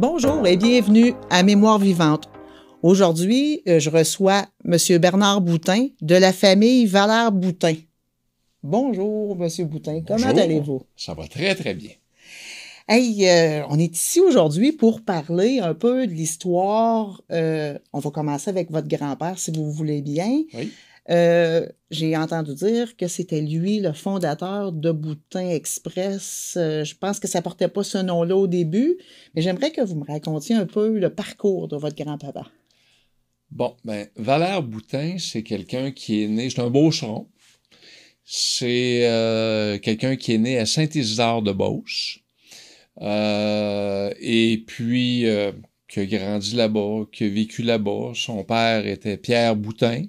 Bonjour et bienvenue à Mémoire vivante. Aujourd'hui, je reçois M. Bernard Boutin de la famille Valère-Boutin. Bonjour, M. Boutin. Comment allez-vous? Ça va très, très bien. Hey, on est ici aujourd'hui pour parler un peu de l'histoire. On va commencer avec votre grand-père, si vous voulez bien. Oui. J'ai entendu dire que c'était lui le fondateur de Boutin Express. Je pense que ça portait pas ce nom-là au début, mais j'aimerais que vous me racontiez un peu le parcours de votre grand-papa. Bon, ben, Valère Boutin, c'est quelqu'un qui est né, c'est un Beauceron. C'est quelqu'un qui est né à Saint-Isidore-de-Beauce. Et puis, qui a grandi là-bas, qui a vécu là-bas. Son père était Pierre Boutin.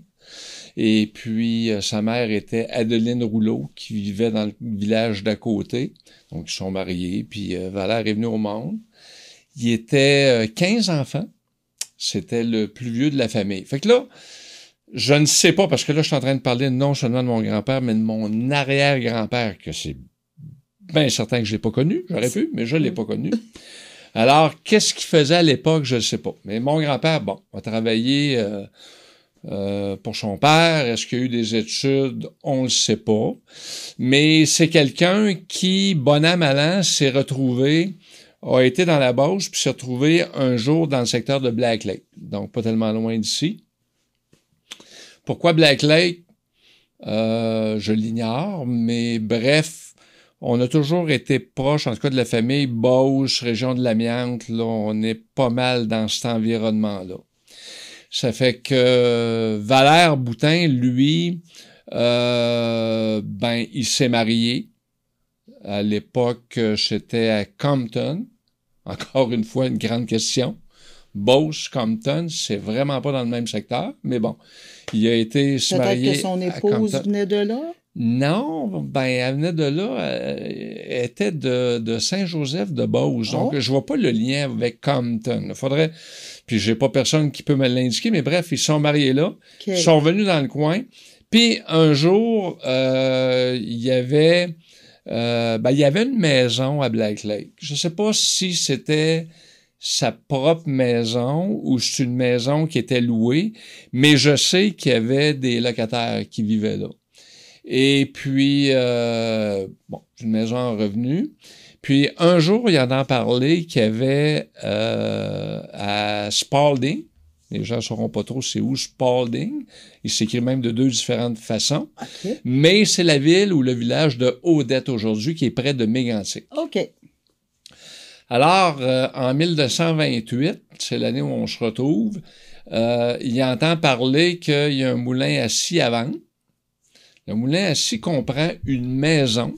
Et puis, sa mère était Adeline Rouleau, qui vivait dans le village d'à côté. Donc, ils sont mariés, puis Valère est venu au monde. Il était 15 enfants. C'était le plus vieux de la famille. Fait que là, je ne sais pas, parce que là, je suis en train de parler non seulement de mon grand-père, mais de mon arrière-grand-père, que c'est bien certain que je l'ai pas connu. J'aurais pu, mais je l'ai pas connu. Alors, qu'est-ce qu'il faisait à l'époque, je ne sais pas. Mais mon grand-père, bon, a travaillé pour son père. Est-ce qu'il y a eu des études? On ne le sait pas. Mais c'est quelqu'un qui, bon an, mal an, s'est retrouvé, a été dans la Beauce, puis s'est retrouvé un jour dans le secteur de Black Lake. Donc, pas tellement loin d'ici. Pourquoi Black Lake? Je l'ignore, mais bref, on a toujours été proche, en tout cas de la famille Beauce, région de l'Amiante, là, on est pas mal dans cet environnement-là. Ça fait que Valère Boutin, lui, il s'est marié. À l'époque, c'était à Compton. Encore une fois, une grande question. Beauce, Compton, c'est vraiment pas dans le même secteur, mais bon, il a été se marier. Peut-être que son épouse venait de là? Non, ben, elle venait de là, elle était de Saint-Joseph-de-Beauce. Donc, je vois pas le lien avec Compton. Il faudrait, puis j'ai pas personne qui peut me l'indiquer, mais bref, ils sont mariés là. Okay. Ils sont venus dans le coin. Puis, un jour, il y avait une maison à Black Lake. Je sais pas si c'était sa propre maison ou c'est une maison qui était louée, mais je sais qu'il y avait des locataires qui vivaient là. Et puis, une maison en revenu. Puis, un jour, il en a parlé qu'il y avait à Spalding, les gens ne sauront pas trop c'est où Spalding, il s'écrit même de deux différentes façons, okay. Mais c'est la ville ou le village de Odette aujourd'hui, qui est près de Mégantic. OK. Alors, en 1228, c'est l'année où on se retrouve, il entend parler qu'il y a un moulin à scie à vendre. Le moulin à scie comprend une maison.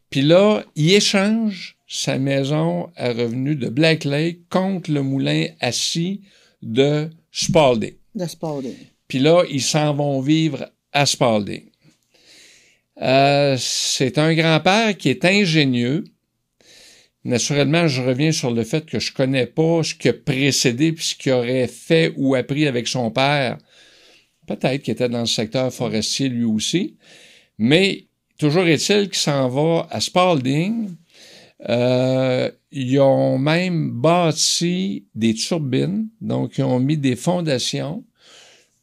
Puis là, il échange sa maison à revenu de Black Lake contre le moulin à scie de Spalding. De Spalding. Puis là, ils s'en vont vivre à Spalding. C'est un grand-père qui est ingénieux. Naturellement, je reviens sur le fait que je connais pas ce qui a précédé puis ce qu'il aurait fait ou appris avec son père. Peut-être qu'il était dans le secteur forestier lui aussi. Mais toujours est-il qu'il s'en va à Spalding. Ils ont même bâti des turbines. Donc, ils ont mis des fondations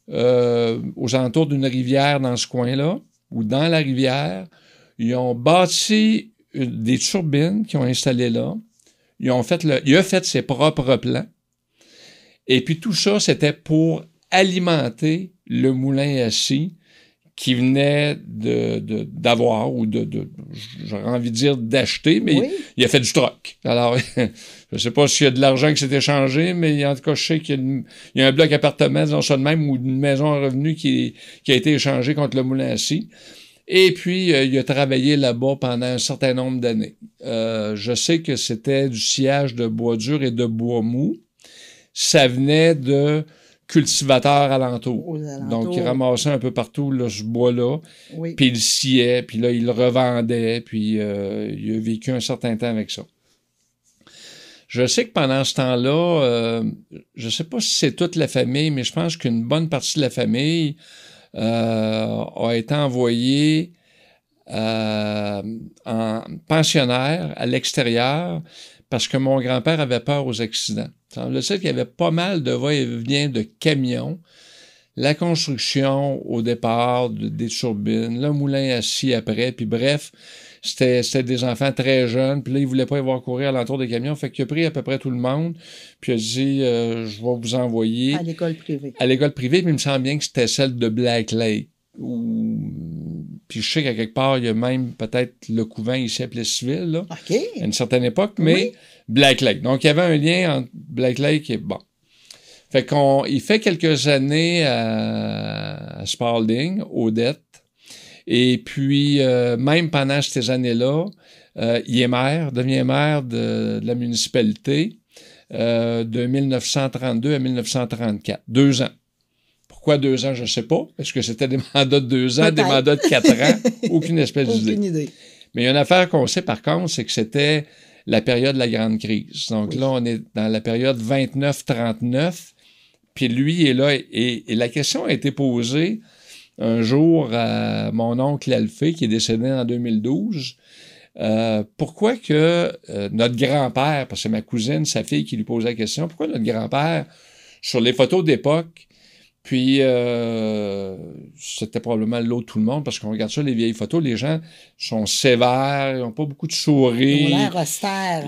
aux alentours d'une rivière dans ce coin-là, ou dans la rivière. Ils ont bâti des turbines qu'ils ont installées là. Il a fait ses propres plans. Et puis tout ça, c'était pour alimenter le moulin à scie qui venait d'avoir, ou j'aurais envie de dire d'acheter, mais oui. Il a fait du troc. Alors, je sais pas s'il y a de l'argent qui s'est échangé, mais en tout cas, je sais qu'il y a un bloc appartement, disons ça de même, ou une maison en revenu qui a été échangée contre le moulin à scie. Et puis, il a travaillé là-bas pendant un certain nombre d'années. Je sais que c'était du sciage de bois dur et de bois mou. Ça venait de cultivateurs alentours. Donc, il ramassait un peu partout là, ce bois-là, oui. Puis il sciait, puis là, il le revendait, puis il a vécu un certain temps avec ça. Je sais que pendant ce temps-là, je sais pas si c'est toute la famille, mais je pense qu'une bonne partie de la famille a été envoyée en pensionnaire à l'extérieur parce que mon grand-père avait peur aux accidents. Il semble-t-il qu'il y avait pas mal de va-et-vient de camions. La construction au départ des turbines, le moulin assis après, puis bref, c'était des enfants très jeunes, puis là, il voulait pas y voir courir à l'entour des camions, fait qu'il a pris à peu près tout le monde, puis il a dit, je vais vous envoyer... À l'école privée. À l'école privée, mais il me semble bien que c'était celle de Black Lake. Puis je sais qu'à quelque part, il y a même peut-être le couvent ici à Plessisville, là, OK. à une certaine époque, mais Oui. Black Lake. Donc, il y avait un lien entre Black Lake et... Bon. Fait il fait quelques années à Spalding, Odette, et puis même pendant ces années-là, il est devient maire de la municipalité de 1932 à 1934. 2 ans. Pourquoi 2 ans, je ne sais pas. Est-ce que c'était des mandats de 2 ans, Peut-être. des mandats de 4 ans? Aucune espèce d'idée. Aucune idée. Mais il y a une affaire qu'on sait par contre, c'est que c'était la période de la Grande Crise. Donc Oui. là, on est dans la période 29-39. Puis lui est là, et la question a été posée un jour à mon oncle Alphée, qui est décédé en 2012. Pourquoi que notre grand-père, parce que c'est ma cousine, sa fille qui lui posait la question, pourquoi notre grand-père, sur les photos d'époque, puis c'était probablement l'eau de tout le monde, parce qu'on regarde ça, les vieilles photos, les gens sont sévères, ils n'ont pas beaucoup de sourires. Ils ont l'air austères.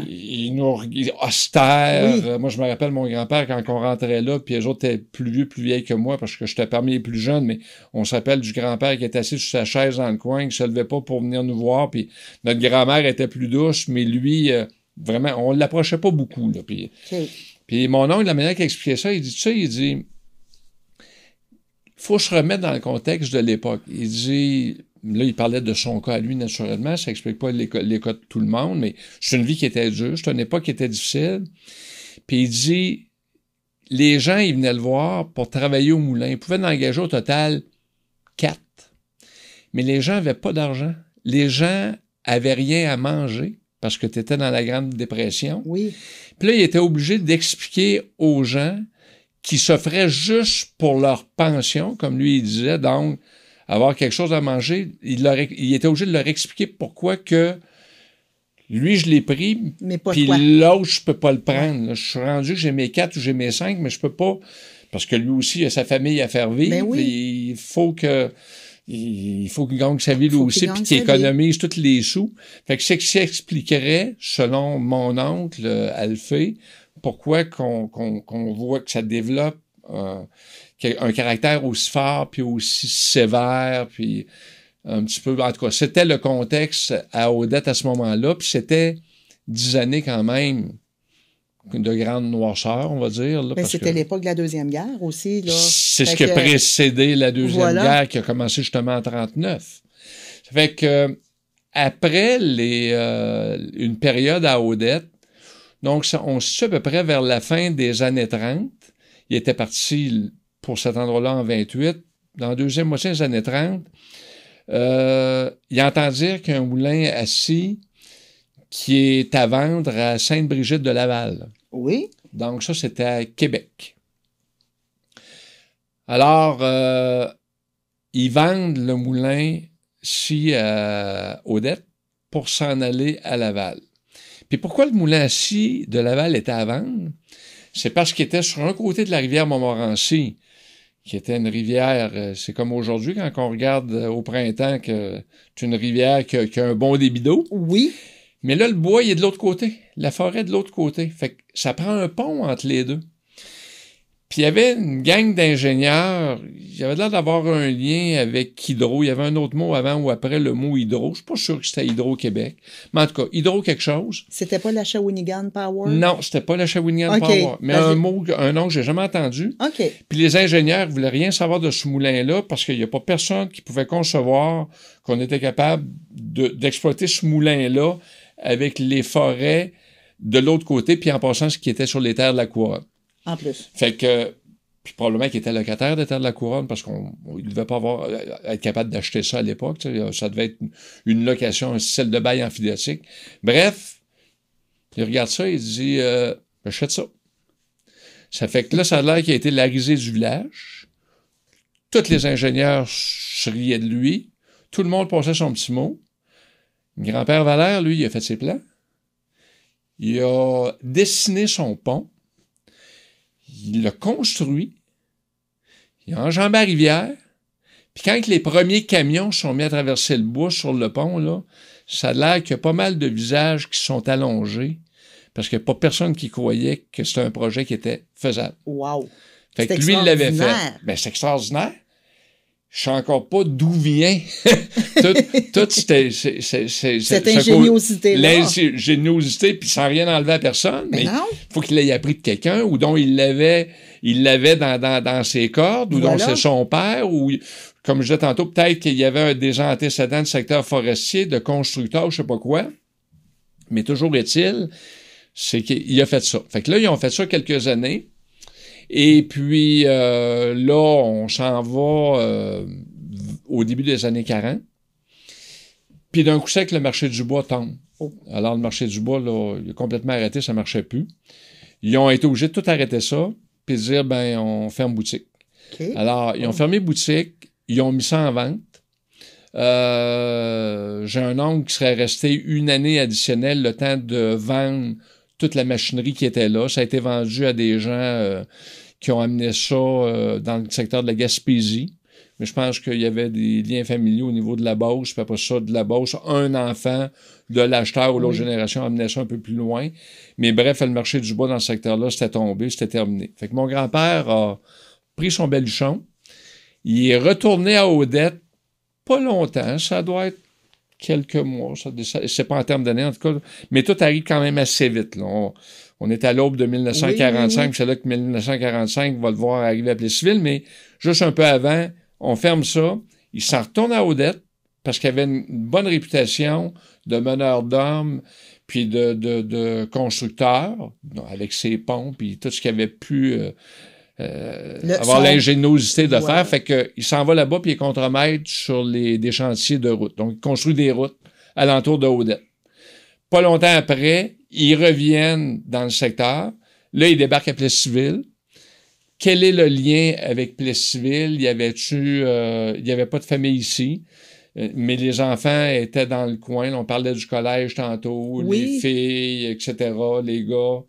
Austères. Oui. Moi, je me rappelle mon grand-père quand on rentrait là, puis les autres étaient plus vieux, plus vieilles que moi, parce que j'étais parmi les plus jeunes, mais on se rappelle du grand-père qui était assis sur sa chaise dans le coin, qui se levait pas pour venir nous voir, puis notre grand-mère était plus douce, mais lui, vraiment, on l'approchait pas beaucoup, là. Puis mon oncle, la manière qu'il expliquait ça, il dit, tu sais, il dit... faut se remettre dans le contexte de l'époque. Il dit, là, il parlait de son cas à lui, naturellement, ça explique pas les cas de tout le monde, mais c'est une vie qui était dure, c'est une époque qui était difficile. Puis il dit, les gens, ils venaient le voir pour travailler au moulin. Ils pouvaient en engager au total 4. Mais les gens avaient pas d'argent. Les gens avaient rien à manger parce que tu étais dans la Grande Dépression. Oui. Puis là, il était obligé d'expliquer aux gens qui s'offraient juste pour leur pension, comme lui il disait, donc avoir quelque chose à manger, il était obligé de leur expliquer pourquoi que lui, je l'ai pris, puis l'autre, je peux pas le prendre. Là, je suis rendu que j'ai mes 4 ou j'ai mes 5, mais je peux pas, parce que lui aussi, il a sa famille à faire vivre, ben oui. il faut qu'il gagne sa vie lui aussi, puis qu'il économise tous les sous. Fait que c'est que ça expliquerait, selon mon oncle, Alphée, pourquoi qu'on voit que ça développe un caractère aussi fort, puis aussi sévère, puis un petit peu... En tout cas, c'était le contexte à Odette à ce moment-là, puis c'était 10 années quand même de grande noirceur, on va dire. Là, mais c'était l'époque de la Deuxième Guerre aussi. Là. C'est ce qui a précédé la Deuxième Guerre, qui a commencé justement en 1939. Ça fait que après une période à Odette, donc, on se situe à peu près vers la fin des années 30. Il était parti pour cet endroit-là en 28. Dans la deuxième moitié des années 30, il entend dire qu'il y a un moulin assis qui est à vendre à Sainte-Brigitte de Laval. Oui. Donc, ça, c'était à Québec. Alors, ils vendent le moulin ici à Odette pour s'en aller à Laval. Puis pourquoi le moulin à scie de Laval était à vendre? C'est parce qu'il était sur un côté de la rivière Montmorency, qui était une rivière, c'est comme aujourd'hui quand on regarde au printemps que c'est une rivière qui a un bon débit d'eau. Oui. Mais là, le bois, il est de l'autre côté. La forêt est de l'autre côté. Fait que ça prend un pont entre les deux. Puis il y avait une gang d'ingénieurs, il y avait l'air d'avoir un lien avec Hydro. Il y avait un autre mot avant ou après le mot Hydro. Je suis pas sûr que c'était Hydro-Québec. Mais en tout cas, Hydro quelque chose. C'était pas la Shawinigan Power? Non, c'était pas la Shawinigan Power. Mais un nom que j'ai jamais entendu. OK. Puis les ingénieurs voulaient rien savoir de ce moulin-là parce qu'il n'y a pas personne qui pouvait concevoir qu'on était capable d'exploiter ce moulin-là avec les forêts de l'autre côté, puis en passant ce qui était sur les terres de la couronne. En plus. Fait que, puis probablement qu'il était locataire des terres de la couronne parce qu'il ne devait pas être capable d'acheter ça à l'époque. Ça devait être une location, un style de bail amphithéotique. Bref, il regarde ça et il dit j'achète ça. Ça fait que là, ça a l'air qu'il a été la risée du village. Tous les ingénieurs se riaient de lui. Tout le monde passait son petit mot. Le grand-père Valère, lui, il a fait ses plans. il a dessiné son pont, il l'a construit, il a enjambé la rivière, puis quand les premiers camions sont mis à traverser le bois sur le pont, là, ça a l'air qu'il y a pas mal de visages qui sont allongés, parce qu'il n'y a pas personne qui croyait que c'était un projet qui était faisable. Wow! Fait que C'est lui, il l'avait fait. extraordinaire. Ben, c'est extraordinaire. Je sais encore pas d'où vient toute cette ingéniosité-là. L'ingéniosité, puis sans rien enlever à personne, mais il non. faut qu'il l'ait appris de quelqu'un, ou dont il l'avait dans ses cordes, ou dont c'est son père, ou, comme je disais tantôt, peut-être qu'il y avait des antécédents du secteur forestier, de constructeurs, je sais pas quoi. Mais toujours est-il, c'est qu'il a fait ça. Fait que là, ils ont fait ça quelques années. Et puis, là, on s'en va au début des années 40. Puis d'un coup sec, le marché du bois tombe. Oh. Alors, le marché du bois, là, il a complètement arrêté, ça marchait plus. Ils ont été obligés de tout arrêter ça, puis de dire, ben, on ferme boutique. Okay. Alors, ils ont fermé boutique, ils ont mis ça en vente. J'ai un oncle qui serait resté une année additionnelle, le temps de vendre toute la machinerie qui était là. Ça a été vendu à des gens qui ont amené ça dans le secteur de la Gaspésie. Mais je pense qu'il y avait des liens familiaux au niveau de la Beauce, puis après ça, de la Beauce, un enfant de l'acheteur ou l'autre génération amenait ça un peu plus loin. Mais bref, le marché du bois dans ce secteur-là, c'était tombé, c'était terminé. Fait que mon grand-père a pris son baluchon, il est retourné à Odette, pas longtemps, ça doit être quelques mois, c'est pas en termes d'années en tout cas, mais tout arrive quand même assez vite. Là. On est à l'aube de 1945, c'est là que 1945 va le voir arriver à Plessisville, mais juste un peu avant, on ferme ça, il s'en retourne à Odette, parce qu'il avait une bonne réputation de meneur d'hommes, puis de constructeur, avec ses ponts, puis tout ce qu'il avait pu avoir l'ingéniosité de faire. Fait que il s'en va là-bas, puis il est contremaître sur des chantiers de route. Donc, il construit des routes alentour de Odette. Pas longtemps après, ils reviennent dans le secteur. Là, ils débarquent à Plessisville. Quel est le lien avec Plessisville? Il y avait pas de famille ici, mais les enfants étaient dans le coin. On parlait du collège tantôt, les filles, etc., les gars.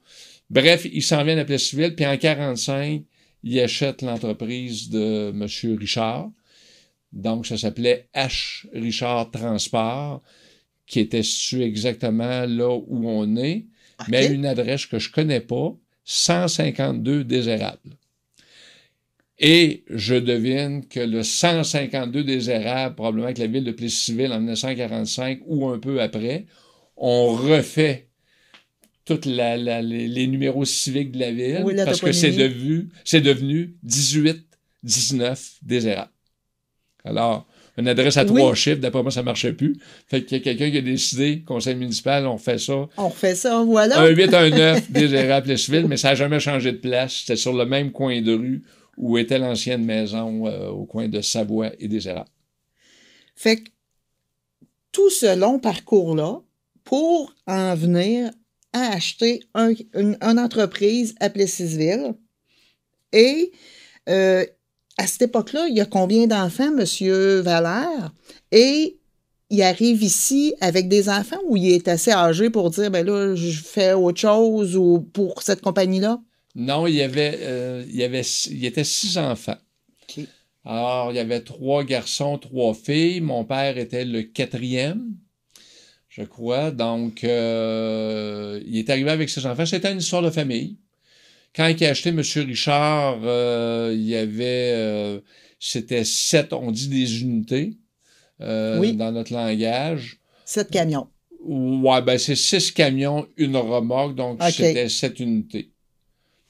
Bref, ils s'en viennent à Plessisville, puis en 1945, ils achètent l'entreprise de M. Richard. Donc, ça s'appelait H. Richard Transport, qui était situé exactement là où on est, mais à une adresse que je connais pas, 152 des Érables. Et je devine que le 152 des Érables, probablement que la ville de Plessisville en 1945 ou un peu après, on refait tous les numéros civiques de la ville, parce que c'est devenu 18-19 des Érables. Alors, une adresse à 3 chiffres, d'après moi, ça marchait plus. Fait qu'il y a quelqu'un qui a décidé, conseil municipal, on fait ça. On refait ça, voilà. Un 8, un 9 des Érables Plessisville, mais ça n'a jamais changé de place. C'était sur le même coin de rue où était l'ancienne maison au coin de Savoie et des Érables. Fait que tout ce long parcours-là, pour en venir à acheter une entreprise à Plessisville, et à cette époque-là, il y a combien d'enfants, M. Valère? Et il arrive ici avec des enfants ou il est assez âgé pour dire, ben là, je fais autre chose ou pour cette compagnie-là? Non, il était 6 enfants. Okay. Alors, il y avait 3 garçons, 3 filles. Mon père était le 4e, je crois. Donc, il est arrivé avec ses enfants. C'était une histoire de famille. Quand il a acheté M. Richard, il y avait... c'était 7, on dit des unités, dans notre langage. 7 camions. Ouais, ben c'est 6 camions, une remorque, donc c'était 7 unités.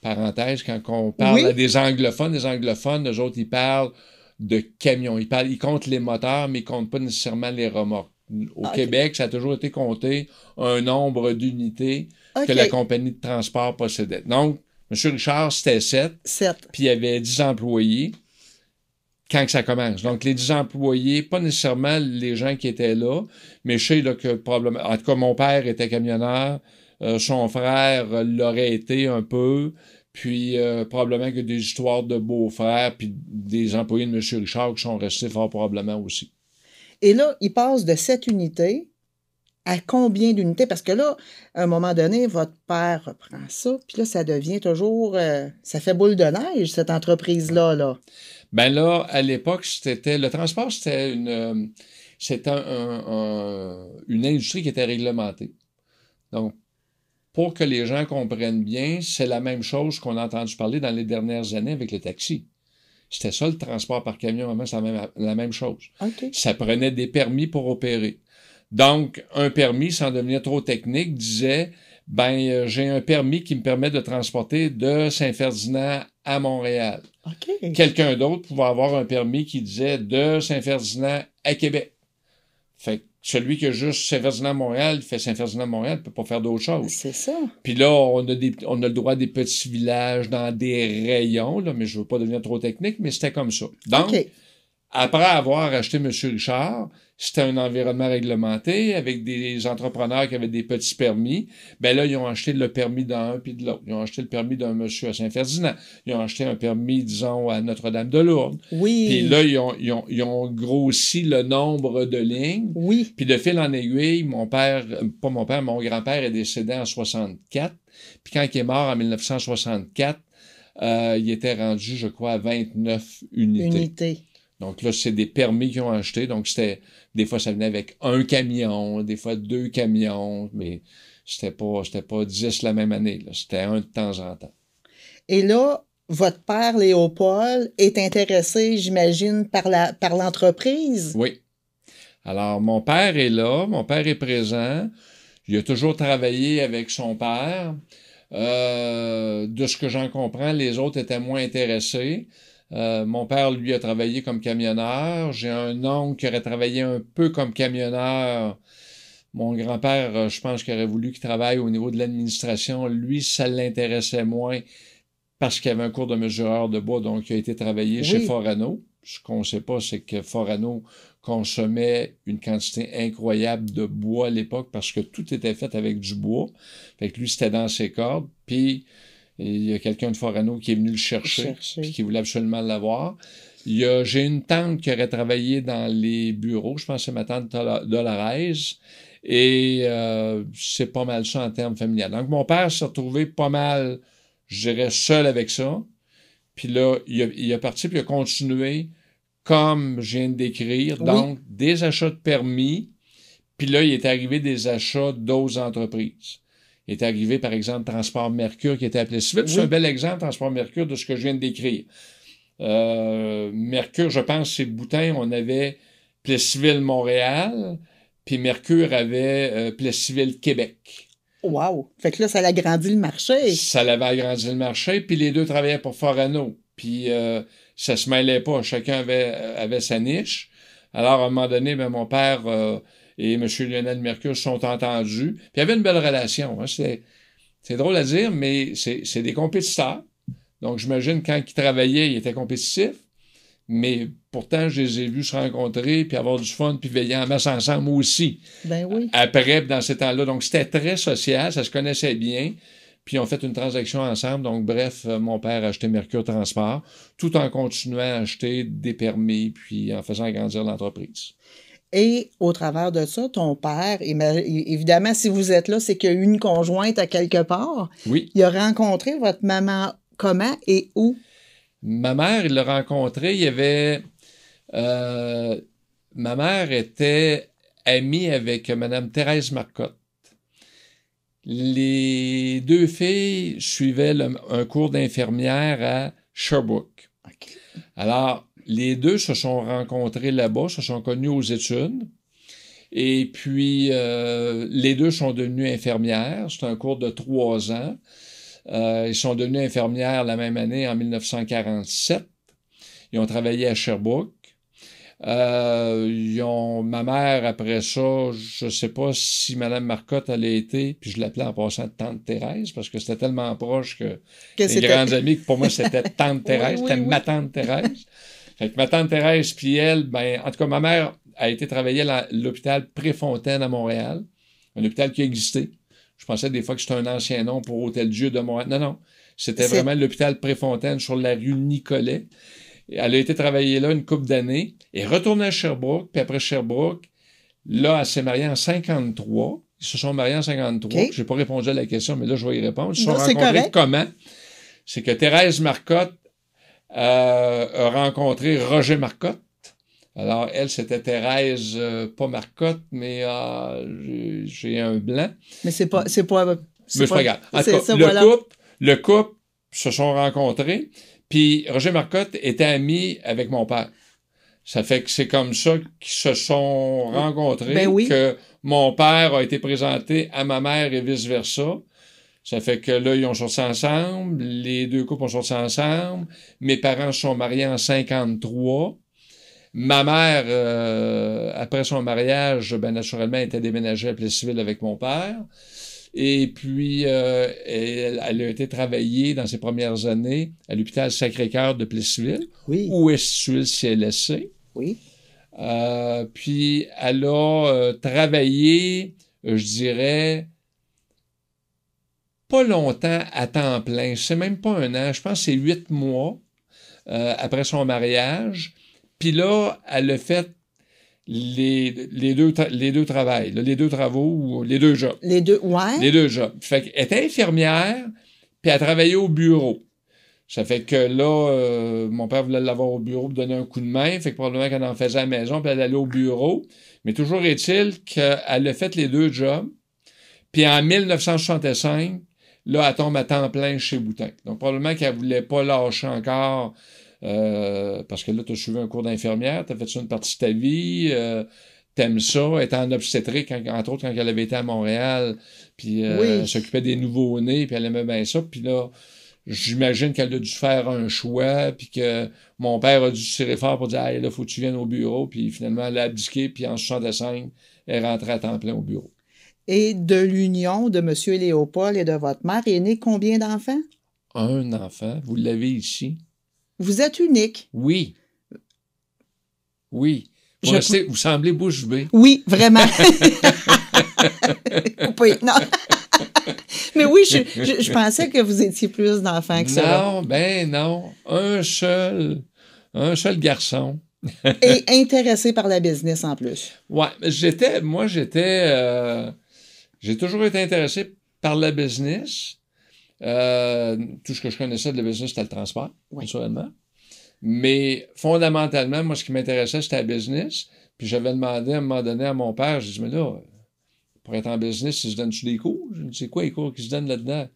Parenthèse, quand on parle à des anglophones, eux autres, ils parlent de camions. Ils comptent les moteurs, mais ils comptent pas nécessairement les remorques. Au Québec, ça a toujours été compté un nombre d'unités que la compagnie de transport possédait. Donc, M. Richard, c'était 7. Puis il y avait 10 employés quand que ça commence. Donc, les 10 employés, pas nécessairement les gens qui étaient là, mais je sais là, que probablement... En tout cas, mon père était camionneur. Son frère l'aurait été un peu, puis probablement que des histoires de beaux-frères, puis des employés de M. Richard qui sont restés fort probablement aussi. Et là, il passe de 7 unités à combien d'unités? Parce que là, à un moment donné, votre père reprend ça, puis là, ça devient toujours... ça fait boule de neige, cette entreprise-là, là. Ben là, à l'époque, le transport, c'était une industrie qui était réglementée. Donc, pour que les gens comprennent bien, c'est la même chose qu'on a entendu parler dans les dernières années avec le taxi. C'était ça, le transport par camion, vraiment, c'est la même chose. OK. Ça prenait des permis pour opérer. Donc, un permis, sans devenir trop technique, disait, j'ai un permis qui me permet de transporter de Saint-Ferdinand à Montréal. OK. Quelqu'un d'autre pouvait avoir un permis qui disait de Saint-Ferdinand à Québec. Fait que celui qui a juste Saint-Ferdinand-Montréal, il fait Saint-Ferdinand-Montréal, il peut pas faire d'autre chose. C'est ça. Puis là, on a le droit à des petits villages dans des rayons, là, mais je veux pas devenir trop technique, mais c'était comme ça. Donc, OK. après avoir acheté M. Richard, c'était un environnement réglementé avec des entrepreneurs qui avaient des petits permis. Ben là, ils ont acheté le permis d'un puis de l'autre. Ils ont acheté le permis d'un monsieur à Saint-Ferdinand. Ils ont acheté un permis, disons, à Notre-Dame-de-Lourdes. Oui. Puis là, ils ont grossi le nombre de lignes. Oui. Puis de fil en aiguille, mon grand-père est décédé en 64. Puis quand il est mort en 1964, il était rendu, je crois, à 29 unités. Donc là, c'est des permis qu'ils ont achetés. Donc des fois, ça venait avec un camion, des fois 2 camions, mais c'était pas 10 la même année, là. C'était un de temps en temps. Et là, votre père, Léopold, est intéressé, j'imagine, par l'entreprise? Oui. Alors, mon père est là, mon père est présent. Il a toujours travaillé avec son père. De ce que j'en comprends, les autres étaient moins intéressés. Mon père, lui, a travaillé comme camionneur. J'ai un oncle qui aurait travaillé un peu comme camionneur. Mon grand-père, je pense qu'il aurait voulu qu'il travaille au niveau de l'administration. Lui, ça l'intéressait moins parce qu'il avait un cours de mesureur de bois, donc il a été travailler chez Forano. Ce qu'on ne sait pas, c'est que Forano consommait une quantité incroyable de bois à l'époque parce que tout était fait avec du bois. Fait que lui, c'était dans ses cordes. Puis, il y a quelqu'un de Forano qui est venu le chercher. Puis qui voulait absolument l'avoir. J'ai une tante qui aurait travaillé dans les bureaux. Je pense que c'est ma tante Dolores. Et c'est pas mal ça en termes familiales. Donc, mon père s'est retrouvé pas mal, je dirais, seul avec ça. Puis là, il a parti, puis il a continué comme je viens de décrire. Donc, des achats de permis. Puis là, il est arrivé des achats d'autres entreprises. Il est arrivé, par exemple, Transport Mercure, qui était à Plessisville. C'est un bel exemple, Transport Mercure, de ce que je viens de décrire. Mercure, je pense, c'est Boutin. On avait Plessisville-Montréal, puis Mercure avait Plessisville-Québec. Wow! Fait que là, ça l'agrandit le marché. Ça l'avait agrandi le marché, puis les deux travaillaient pour Forano. Puis ça se mêlait pas. Chacun avait sa niche. Alors, à un moment donné, mon père... et M. Lionel Mercure se sont entendus. Puis il y avait une belle relation. Hein. C'est drôle à dire, mais c'est des compétiteurs. Donc, j'imagine, quand ils travaillaient, ils étaient compétitifs. Mais pourtant, je les ai vus se rencontrer, puis avoir du fun, puis veiller en masse ensemble aussi. Ben oui. Après, dans ces temps-là. Donc, c'était très social, ça se connaissait bien. Puis, ils ont fait une transaction ensemble. Donc, bref, mon père a acheté Mercure Transport, tout en continuant à acheter des permis, puis en faisant agrandir l'entreprise. Et au travers de ça, ton père, évidemment, si vous êtes là, c'est qu'il y a eu une conjointe à quelque part. Oui. Il a rencontré votre maman comment et où? Ma mère, il l'a rencontrée, il y avait... ma mère était amie avec Mme Thérèse Marcotte. Les deux filles suivaient un cours d'infirmière à Sherbrooke. Okay. Alors, les deux se sont rencontrés là-bas, se sont connus aux études. Et puis, les deux sont devenues infirmières. C'est un cours de 3 ans. Ils sont devenus infirmières la même année, en 1947. Ils ont travaillé à Sherbrooke. Ma mère, après ça, je sais pas si Mme Marcotte elle a été, puis je l'appelais en passant Tante Thérèse, parce que c'était tellement proche que les grandes amies, que pour moi, c'était Tante Thérèse, c'était ma Tante Thérèse. Fait que ma Tante Thérèse, puis elle, en tout cas, ma mère a été travailler à l'hôpital Préfontaine à Montréal, un hôpital qui existait. Je pensais des fois que c'était un ancien nom pour Hôtel-Dieu de Montréal. Non. C'était vraiment l'hôpital Préfontaine sur la rue Nicolet. Elle a été travailler là une couple d'années et retournée à Sherbrooke. Puis après Sherbrooke, Là, elle s'est mariée en 53. Ils se sont mariés en 53. OK. Je n'ai pas répondu à la question, mais là, je vais y répondre. Ils se sont Non, c'est rencontrés correct. comment? C'est que Thérèse Marcotte a rencontré Roger Marcotte. Alors, elle, c'était Thérèse, pas Marcotte, mais j'ai un blanc. Mais c'est pas... Mais c'est pas grave. En tout c'est cas, ça, voilà. le couple se sont rencontrés, puis Roger Marcotte était ami avec mon père. Ça fait que c'est comme ça qu'ils se sont rencontrés, Ben oui. que mon père a été présenté à ma mère et vice-versa. Ça fait que là, ils ont sorti ensemble, les deux couples ont sorti ensemble. Mes parents se sont mariés en 53. Ma mère, après son mariage, ben naturellement, était déménagée à Plessisville avec mon père. Et puis, elle a été travailler dans ses premières années à l'hôpital Sacré-Cœur de Plessisville, Oui. où est situé le CLSC. Oui. Puis, elle a travaillé, je dirais, pas longtemps à temps plein. C'est même pas un an. Je pense que c'est 8 mois après son mariage. Puis là, elle a fait les deux travails, là, les deux travaux, ou les deux jobs. Les deux, ouais. Les deux jobs. Fait qu'elle était infirmière, puis elle travaillait au bureau. Ça fait que là, mon père voulait l'avoir au bureau pour donner un coup de main, fait que probablement qu'elle en faisait à la maison, puis elle allait au bureau. Mais toujours est-il qu'elle a fait les deux jobs. Puis en 1965, là, elle tombe à temps plein chez Boutin. Donc probablement qu'elle voulait pas lâcher encore, parce que là, tu as suivi un cours d'infirmière, tu as fait ça une partie de ta vie, t'aimes ça, elle était en obstétrique, entre autres quand elle avait été à Montréal, puis Oui. elle s'occupait des nouveau-nés, puis elle aimait bien ça, puis là, j'imagine qu'elle a dû faire un choix, puis que mon père a dû se tirer fort pour dire « Hey, là, faut que tu viennes au bureau », puis finalement, elle a abdiqué, puis en 65, elle est rentrée à temps plein au bureau. Et de l'union de M. Léopold et de votre mère est né combien d'enfants? Un enfant, vous l'avez ici. Vous êtes unique. Oui. Oui. Vous semblez bouche bée. Oui, vraiment. Oui, non. Mais oui, je pensais que vous étiez plus d'enfants que ça. Non, ben non. Un seul garçon. Et intéressé par la business en plus. Ouais, j'ai toujours été intéressé par la business. Tout ce que je connaissais de la business, c'était le transport, naturellement. Mais fondamentalement, moi, ce qui m'intéressait, c'était la business. Puis j'avais demandé à un moment donné à mon père, j'ai dit, mais là, pour être en business, il se donne-tu des cours? Je me dis, c'est quoi les cours qui se donnent là-dedans?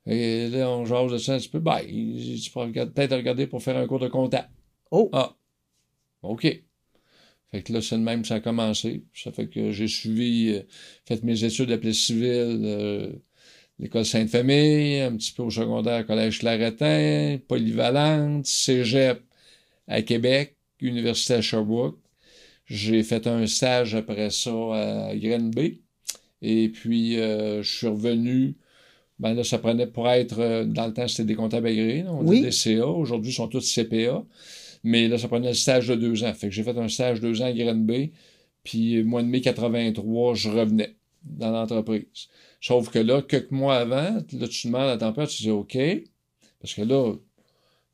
Et là, on jase de ça un petit peu. Ben, tu pourrais peut-être regarder pour faire un cours de comptable. Oh! Ah, OK. Fait que là, c'est le même que ça a commencé. Ça fait que j'ai suivi, fait mes études à Plessisville, l'école Sainte-Famille, un petit peu au secondaire, collège Claretin, polyvalente, cégep à Québec, université à Sherbrooke. J'ai fait un stage après ça à Granby. Et puis, je suis revenu. Ben là, ça prenait pour être, dans le temps, c'était des comptables agréés, on dit des CA. Aujourd'hui, ils sont tous CPA. Mais là, ça prenait le stage de 2 ans. Fait que j'ai fait un stage 2 ans à Granby. Puis, mois de mai 83, je revenais dans l'entreprise. Sauf que là, quelques mois avant, là, tu demandes à ton père, tu dis OK. Parce que là,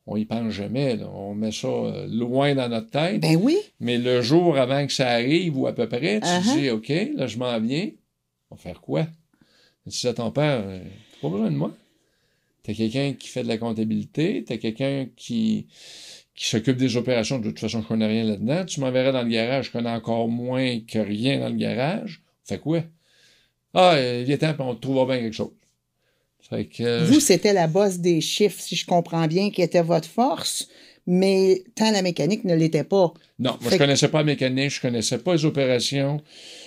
on y pense jamais. Là. On met ça loin dans notre tête. Ben oui. Mais le jour avant que ça arrive, ou à peu près, tu te dis OK, là, je m'en viens. On va faire quoi? Tu dis à ton père, t'as pas besoin de moi. T'as quelqu'un qui fait de la comptabilité, t'as quelqu'un qui s'occupe des opérations. De toute façon, je connais rien là-dedans. Tu m'enverrais dans le garage, je connais encore moins que rien dans le garage. Fait quoi? Ah, viens-t'en, puis on te trouvera bien quelque chose. Fait que, vous, c'était la bosse des chiffres, si je comprends bien, qui était votre force, mais tant la mécanique ne l'était pas. Non, moi, je connaissais pas la mécanique, je connaissais pas les opérations,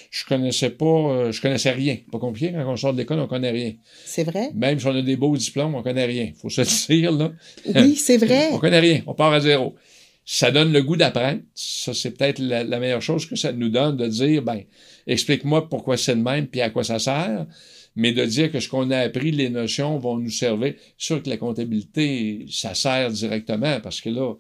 je connaissais rien. Pas compliqué, quand on sort de l'école, on connaît rien. C'est vrai? Même si on a des beaux diplômes, on connaît rien. Faut se le dire, là. Oui, c'est vrai. On connaît rien, on part à zéro. Ça donne le goût d'apprendre. Ça, c'est peut-être la meilleure chose que ça nous donne, de dire, ben, explique-moi pourquoi c'est le même, puis à quoi ça sert. Mais de dire que ce qu'on a appris, les notions vont nous servir. C'est sûr que la comptabilité, ça sert directement, parce que là,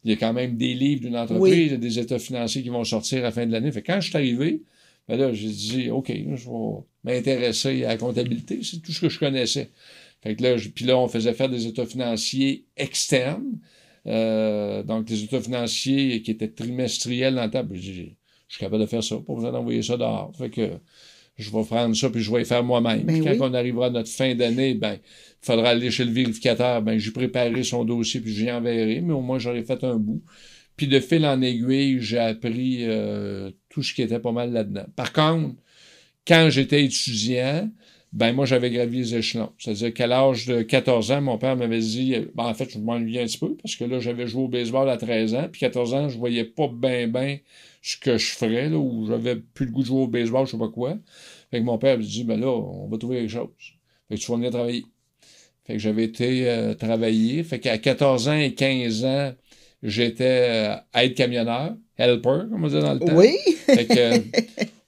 il y a quand même des livres d'une entreprise, des états financiers qui vont sortir à la fin de l'année. Fait que quand je suis arrivé, ben là, j'ai dit, OK, je vais m'intéresser à la comptabilité. C'est tout ce que je connaissais. Fait que là, puis là, on faisait faire des états financiers externes. Donc, les états financiers qui étaient trimestriels dans le temps, je je suis capable de faire ça, pas besoin d'envoyer ça dehors. Fait que je vais prendre ça, puis je vais le faire moi-même. Ben Puis quand oui. on arrivera à notre fin d'année, ben, il faudra aller chez le vérificateur, ben, j'ai préparé son dossier, puis j'y enverrai, mais au moins, j'aurais fait un bout. Puis de fil en aiguille, j'ai appris tout ce qui était pas mal là-dedans. Par contre, quand j'étais étudiant, ben moi, j'avais gravi les échelons. C'est-à-dire qu'à l'âge de 14 ans, mon père m'avait dit, ben, en fait, je m'ennuyais un petit peu, parce que là, j'avais joué au baseball à 13 ans, puis 14 ans, je voyais pas bien ce que je ferais, là, où j'avais plus le goût de jouer au baseball, je sais pas quoi. Fait que mon père me dit, ben là, on va trouver quelque chose. Fait que tu vas venir travailler. Fait que j'avais été travailler. Fait qu'à 14 ans et 15 ans, j'étais aide-camionneur, helper, comme on disait dans le temps. Oui. Fait que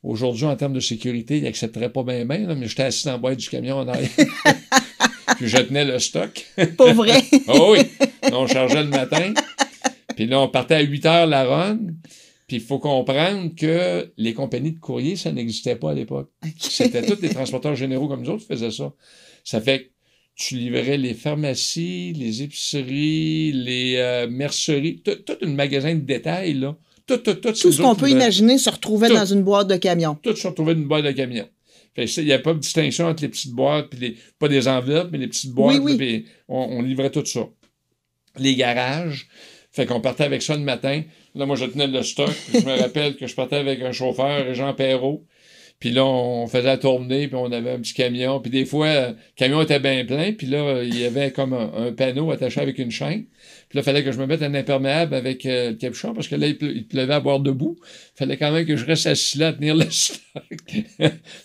aujourd'hui, en termes de sécurité, il accepterait pas bien, mais j'étais assis dans le boîte du camion en arrière. Puis je tenais le stock. Pas vrai. Oh oui! On chargeait le matin. Puis là, on partait à 8 heures la run. Puis il faut comprendre que les compagnies de courrier, ça n'existait pas à l'époque. Okay. C'était tous les transporteurs généraux comme nous autres qui faisaient ça. Ça fait que tu livrais les pharmacies, les épiceries, les merceries, tout un magasin de détail, là. Tout Tout ce qu'on peut imaginer se retrouvait dans une boîte de camion. Tout se retrouvait dans une boîte de camion. Fait que il n'y avait pas de distinction entre les petites boîtes, puis pas des enveloppes, mais les petites boîtes, Oui. Là, puis on livrait tout ça. Les garages, fait qu'on partait avec ça le matin. Là, moi, je tenais le stock. Je me rappelle que je partais avec un chauffeur, Jean Perrault. Puis là, on faisait la tournée, puis on avait un petit camion. Puis des fois, le camion était bien plein, puis là, il y avait comme un panneau attaché avec une chaîne. Puis là, il fallait que je me mette un imperméable avec le capuchon, parce que là, il pleuvait à boire debout. Il fallait quand même que je reste assis là à tenir le stock. Puis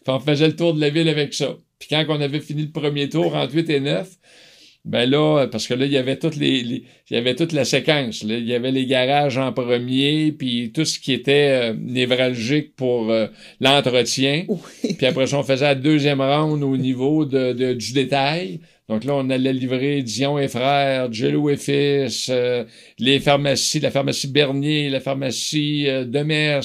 on faisait le tour de la ville avec ça. Puis quand on avait fini le premier tour, entre 8 et 9, ben là, parce que là, il y avait il y avait toute la séquence. Là. Il y avait les garages en premier, puis tout ce qui était névralgique pour l'entretien. Oui. Puis après ça, on faisait la deuxième ronde au niveau du détail. Donc là, on allait livrer Dion et Frères, Jello et Fils, les pharmacies, la pharmacie Bernier, la pharmacie Demers.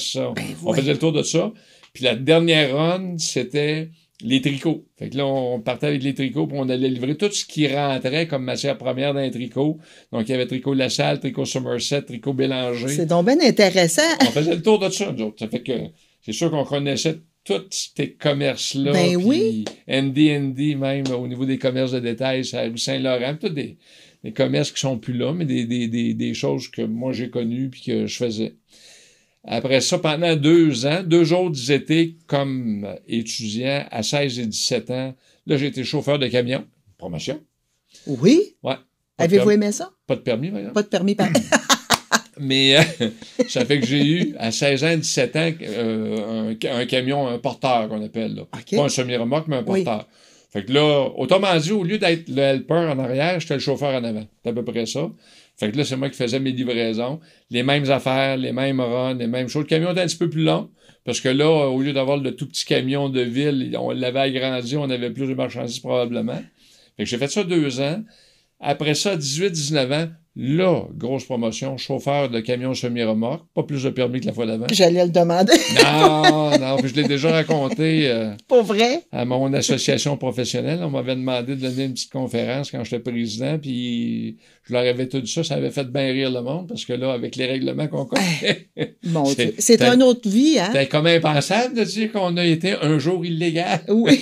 On faisait le tour de ça. Puis la dernière ronde, c'était les tricots. Fait que là, on partait avec les tricots, puis on allait livrer tout ce qui rentrait comme matière première dans les tricots. Donc, il y avait tricot La Salle, tricot Somerset, tricot Bélanger. C'est donc bien intéressant. On faisait le tour de ça, nous autres. Ça fait que c'est sûr qu'on connaissait tous ces commerces-là. Ben oui. ND, même, au niveau des commerces de détail, c'est à rue Saint-Laurent. Tous des commerces qui sont plus là, mais des choses que moi, j'ai connues puis que je faisais. Après ça, pendant 2 ans, 2 autres étés comme étudiant à 16 et 17 ans, là, j'ai été chauffeur de camion. Promotion. Oui. Ouais. Avez-vous aimé ça? Pas de permis, par exemple. Pas de permis, par Mais ça fait que j'ai eu, à 16 ans, 17 ans, un camion, un porteur qu'on appelle. Là. Okay. Pas un semi-remorque, mais un porteur. Fait que là, autrement dit, au lieu d'être le helper en arrière, j'étais le chauffeur en avant. C'est à peu près ça. Fait que là, c'est moi qui faisais mes livraisons. Les mêmes affaires, les mêmes runs, les mêmes choses. Le camion était un petit peu plus long, parce que là, au lieu d'avoir le tout petit camion de ville, on l'avait agrandi, on avait plus de marchandises probablement. Fait que j'ai fait ça 2 ans. Après ça, 18-19 ans, là, grosse promotion, chauffeur de camion semi-remorque. Pas plus de permis que la fois d'avant. J'allais le demander. Non, puis je l'ai déjà raconté Pas vrai? à mon association professionnelle. On m'avait demandé de donner une petite conférence quand j'étais président, puis je leur avais tout dit ça. Ça avait fait bien rire le monde, parce que là, avec les règlements qu'on connaît... Mon Dieu. C'est une autre vie, hein? C'était comme impensable de dire qu'on a été un jour illégal. Oui.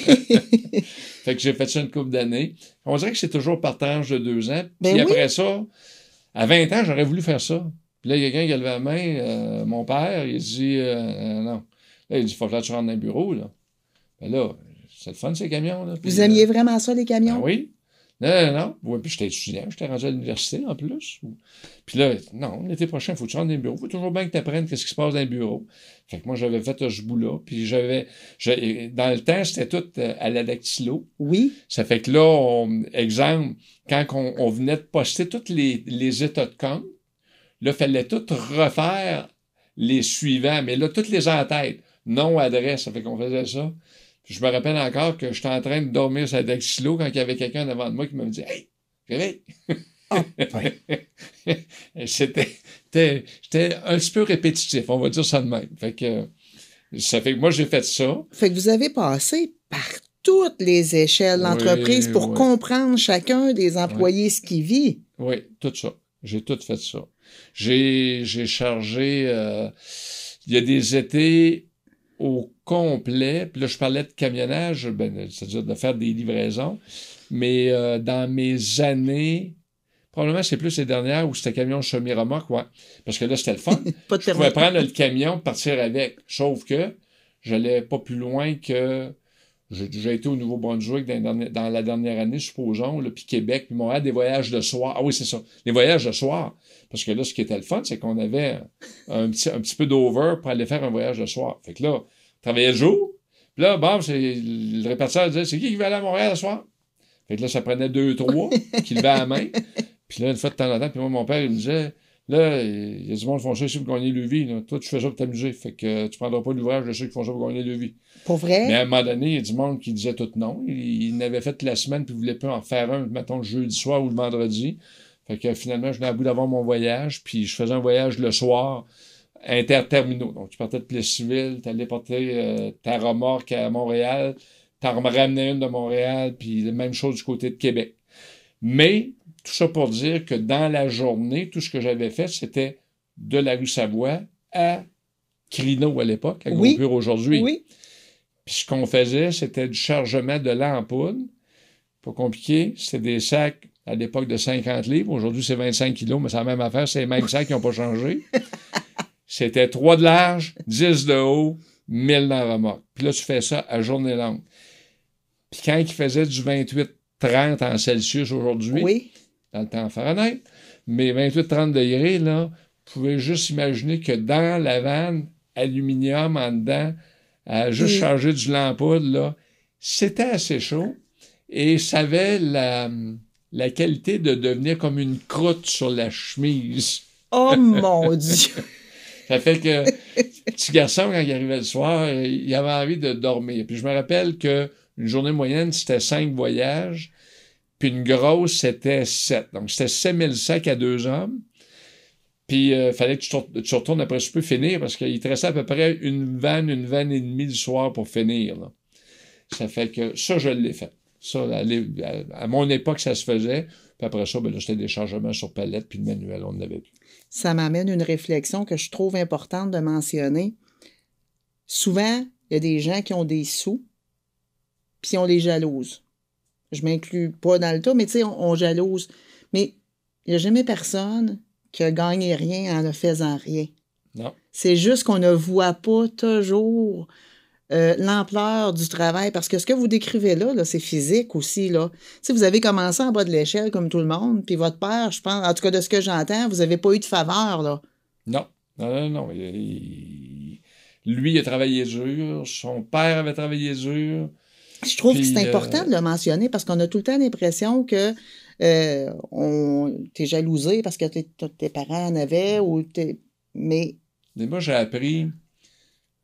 Fait que j'ai fait ça une couple d'années. On dirait que c'est toujours par tranche de 2 ans. Puis Ben après ça, à 20 ans, j'aurais voulu faire ça. Puis là, il y a quelqu'un qui a levé la main, mon père, il dit non. Là, il dit, faut que tu rentres dans le bureau, là. Ben là, c'est le fun, ces camions, là. Puis, vous aimiez vraiment ça, les camions? Ben oui. Non. Ouais, puis j'étais étudiant, j'étais rendu à l'université en plus. Puis là, non, l'été prochain, il faut que tu rentres dans le bureau. Il faut toujours bien que tu apprennes qu'est-ce qui se passe dans le bureau. Fait que moi, j'avais fait ce bout-là. Puis dans le temps, c'était tout à la dactylo. Oui. Ça fait que là, exemple, quand on venait de poster tous les états de compte, là, il fallait tout refaire les suivants. Mais là, toutes les en-têtes. Nom, adresse, ça fait qu'on faisait ça. Puis je me rappelle encore que j'étais en train de dormir sur la dactylo quand il y avait quelqu'un devant de moi qui me dit « Hey, réveille! » C'était un petit peu répétitif, on va dire ça de même. Fait que ça fait que moi, j'ai fait ça. Fait que vous avez passé par toutes les échelles d'entreprise pour comprendre chacun des employés ce qu'ils vivent. Oui, tout ça. J'ai tout fait ça. J'ai chargé... il y a des étés au complet, puis là, je parlais de camionnage, c'est-à-dire de faire des livraisons, mais dans mes années, probablement c'est plus les dernières où c'était camion semi-remorque, ouais, parce que là, c'était le fun. Pas de Je pouvais prendre le camion, partir avec, sauf que j'allais pas plus loin que... J'ai déjà été au Nouveau-Brunswick dans la dernière année, supposons, là, puis Québec, puis Montréal, des voyages de soir. Ah oui, c'est ça, les voyages de soir. Parce que là, ce qui était le fun, c'est qu'on avait un petit peu d'over pour aller faire un voyage de soir. Fait que là, on travaillait le jour, puis là, bon, le répartiteur disait, c'est qui va aller à Montréal le soir? Fait que là, ça prenait 2, 3 qui levaient à la main. Puis là, une fois de temps en temps, puis moi, mon père, il me disait, là, il y a du monde qui font ça ici pour gagner le vie. Là. Toi, tu fais ça pour t'amuser. Fait que tu prendras pas l'ouvrage de ceux qui font ça pour gagner le vie. Pour vrai? Mais à un moment donné, il y a du monde qui disait tout non. Il n'avait fait la semaine, puis il voulait pas en faire un, mettons, le jeudi soir ou le vendredi. Fait que finalement, je venais à bout d'avoir mon voyage, puis je faisais un voyage le soir, interterminaux. Donc, tu partais de Plessisville, tu allais porter ta remorque à Montréal, t'en ramenais une de Montréal, puis la même chose du côté de Québec. Mais, tout ça pour dire que dans la journée, tout ce que j'avais fait, c'était de la rue Savoie à Crino à l'époque, à Gros-Pur aujourd'hui. Oui. Puis ce qu'on faisait, c'était du chargement de lait en poudre. Pas compliqué. C'était des sacs à l'époque de 50 livres. Aujourd'hui, c'est 25 kilos, mais c'est la même affaire. C'est les mêmes sacs qui n'ont pas changé. C'était 3 de large, 10 de haut, 1000 dans la remorque. Puis là, tu fais ça à journée longue. Puis quand il faisait du 28-30 en Celsius aujourd'hui, oui. Dans le temps Fahrenheit, mais 28-30 degrés, là, vous pouvez juste imaginer que dans la vanne, aluminium en dedans, à juste changer du lait en poudre, là, c'était assez chaud et ça avait la qualité de devenir comme une croûte sur la chemise. Oh mon Dieu! Ça fait que petit garçon, quand il arrivait le soir, il avait envie de dormir. Puis je me rappelle qu'une journée moyenne, c'était 5 voyages, puis une grosse, c'était 7. Donc c'était 7000 sacs à 2 hommes. Puis il fallait que tu retournes après souper finir, parce qu'il te restait à peu près une vanne et demie le soir pour finir. Là. Ça fait que ça, je l'ai fait. Ça, à mon époque, ça se faisait. Puis après ça, là, c'était des chargements sur palette, puis le manuel, on en avait plus. Ça m'amène une réflexion que je trouve importante de mentionner. Souvent, il y a des gens qui ont des sous, puis on les jalouse. Je m'inclus pas dans le tas, mais tu sais, on jalouse. Mais il n'y a jamais personne qui a gagné rien en ne faisant rien. Non. C'est juste qu'on ne voit pas toujours l'ampleur du travail, parce que ce que vous décrivez là, c'est physique aussi, là. Tu sais, vous avez commencé en bas de l'échelle comme tout le monde, puis votre père, je pense, en tout cas de ce que j'entends, vous n'avez pas eu de faveur, là. Non. Lui, il a travaillé dur, son père avait travaillé dur. Je trouve que c'est important de le mentionner, parce qu'on a tout le temps l'impression que t'es jalousé parce que tes parents en avaient, mais moi, j'ai appris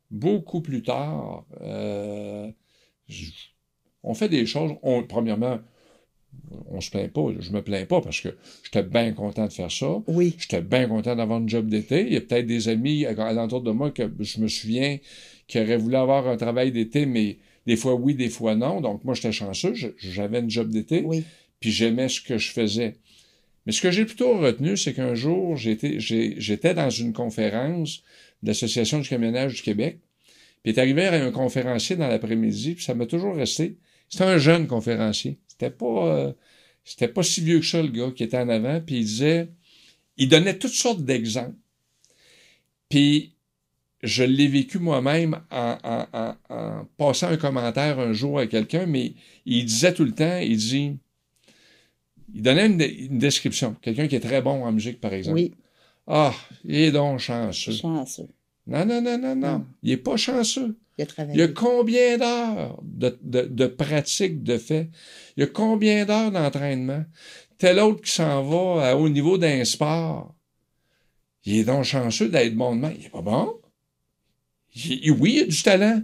beaucoup plus tard. On fait des choses. Premièrement, on se plaint pas. Je me plains pas parce que j'étais bien content de faire ça. Oui. J'étais bien content d'avoir un job d'été. Il y a peut-être des amis à l'entour de moi que je me souviens qui auraient voulu avoir un travail d'été, mais des fois oui, des fois non. Donc moi, j'étais chanceux. J'avais un job d'été. Oui. Puis j'aimais ce que je faisais. Mais ce que j'ai plutôt retenu, c'est qu'un jour, j'étais dans une conférence de l'Association du camionnage du Québec, puis est arrivé un conférencier dans l'après-midi, puis ça m'a toujours resté. C'était un jeune conférencier. C'était pas si vieux que ça, le gars, qui était en avant, puis il donnait toutes sortes d'exemples. Puis je l'ai vécu moi-même en passant un commentaire un jour à quelqu'un, mais il disait tout le temps, il donnait une description. Quelqu'un qui est très bon en musique, par exemple. Oui. Ah, il est donc chanceux. Chanceux. Non. Il n'est pas chanceux. Il a travaillé. Il y a combien d'heures de pratique de fait? Il y a combien d'heures d'entraînement? Tel autre qui s'en va à haut niveau d'un sport. Il est donc chanceux d'être bon de main. Il n'est pas bon. Oui, il a du talent,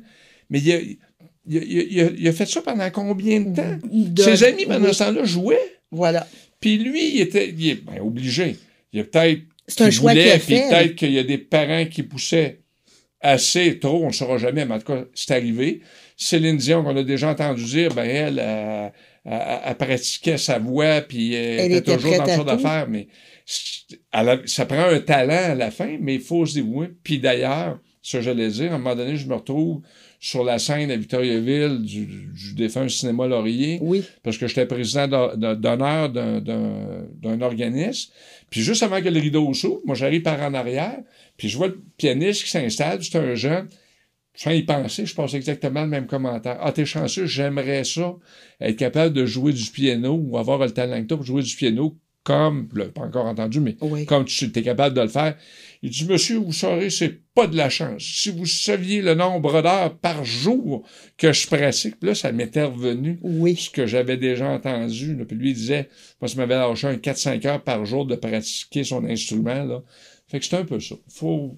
mais il a fait ça pendant combien de temps? Ses amis, pendant ce temps-là, jouaient. Voilà. Puis lui, il est obligé. Il y a peut-être c'est un choix qu'il a fait. Puis peut-être qu'il y a des parents qui poussaient assez, trop, on ne saura jamais, mais en tout cas, c'est arrivé. Céline Dion, qu'on a déjà entendu dire, elle pratiquait sa voix, puis elle était toujours dans le genre d'affaires, mais ça prend un talent à la fin, mais il faut se dévouer. Puis d'ailleurs, ça j'allais dire. À un moment donné, je me retrouve sur la scène à Victoriaville du défunt Cinéma Laurier, Oui. parce que j'étais président d'honneur d'un organisme. Puis juste avant que le rideau s'ouvre, moi j'arrive par en arrière, puis je vois le pianiste qui s'installe, c'est un jeune. Sans y penser, je passe exactement le même commentaire. Ah, t'es chanceux, j'aimerais ça, être capable de jouer du piano ou avoir le talent que t'as pour jouer du piano comme, là, pas encore entendu, mais Oui. comme tu es capable de le faire. Il dit, monsieur, vous saurez, c'est pas de la chance. Si vous saviez le nombre d'heures par jour que je pratique, puis là, ça m'était revenu. Oui. Ce que j'avais déjà entendu, là. Puis lui, il disait, moi, ça m'avait lâché un 4-5 heures par jour de pratiquer son instrument, là. Fait que c'est un peu ça. Faut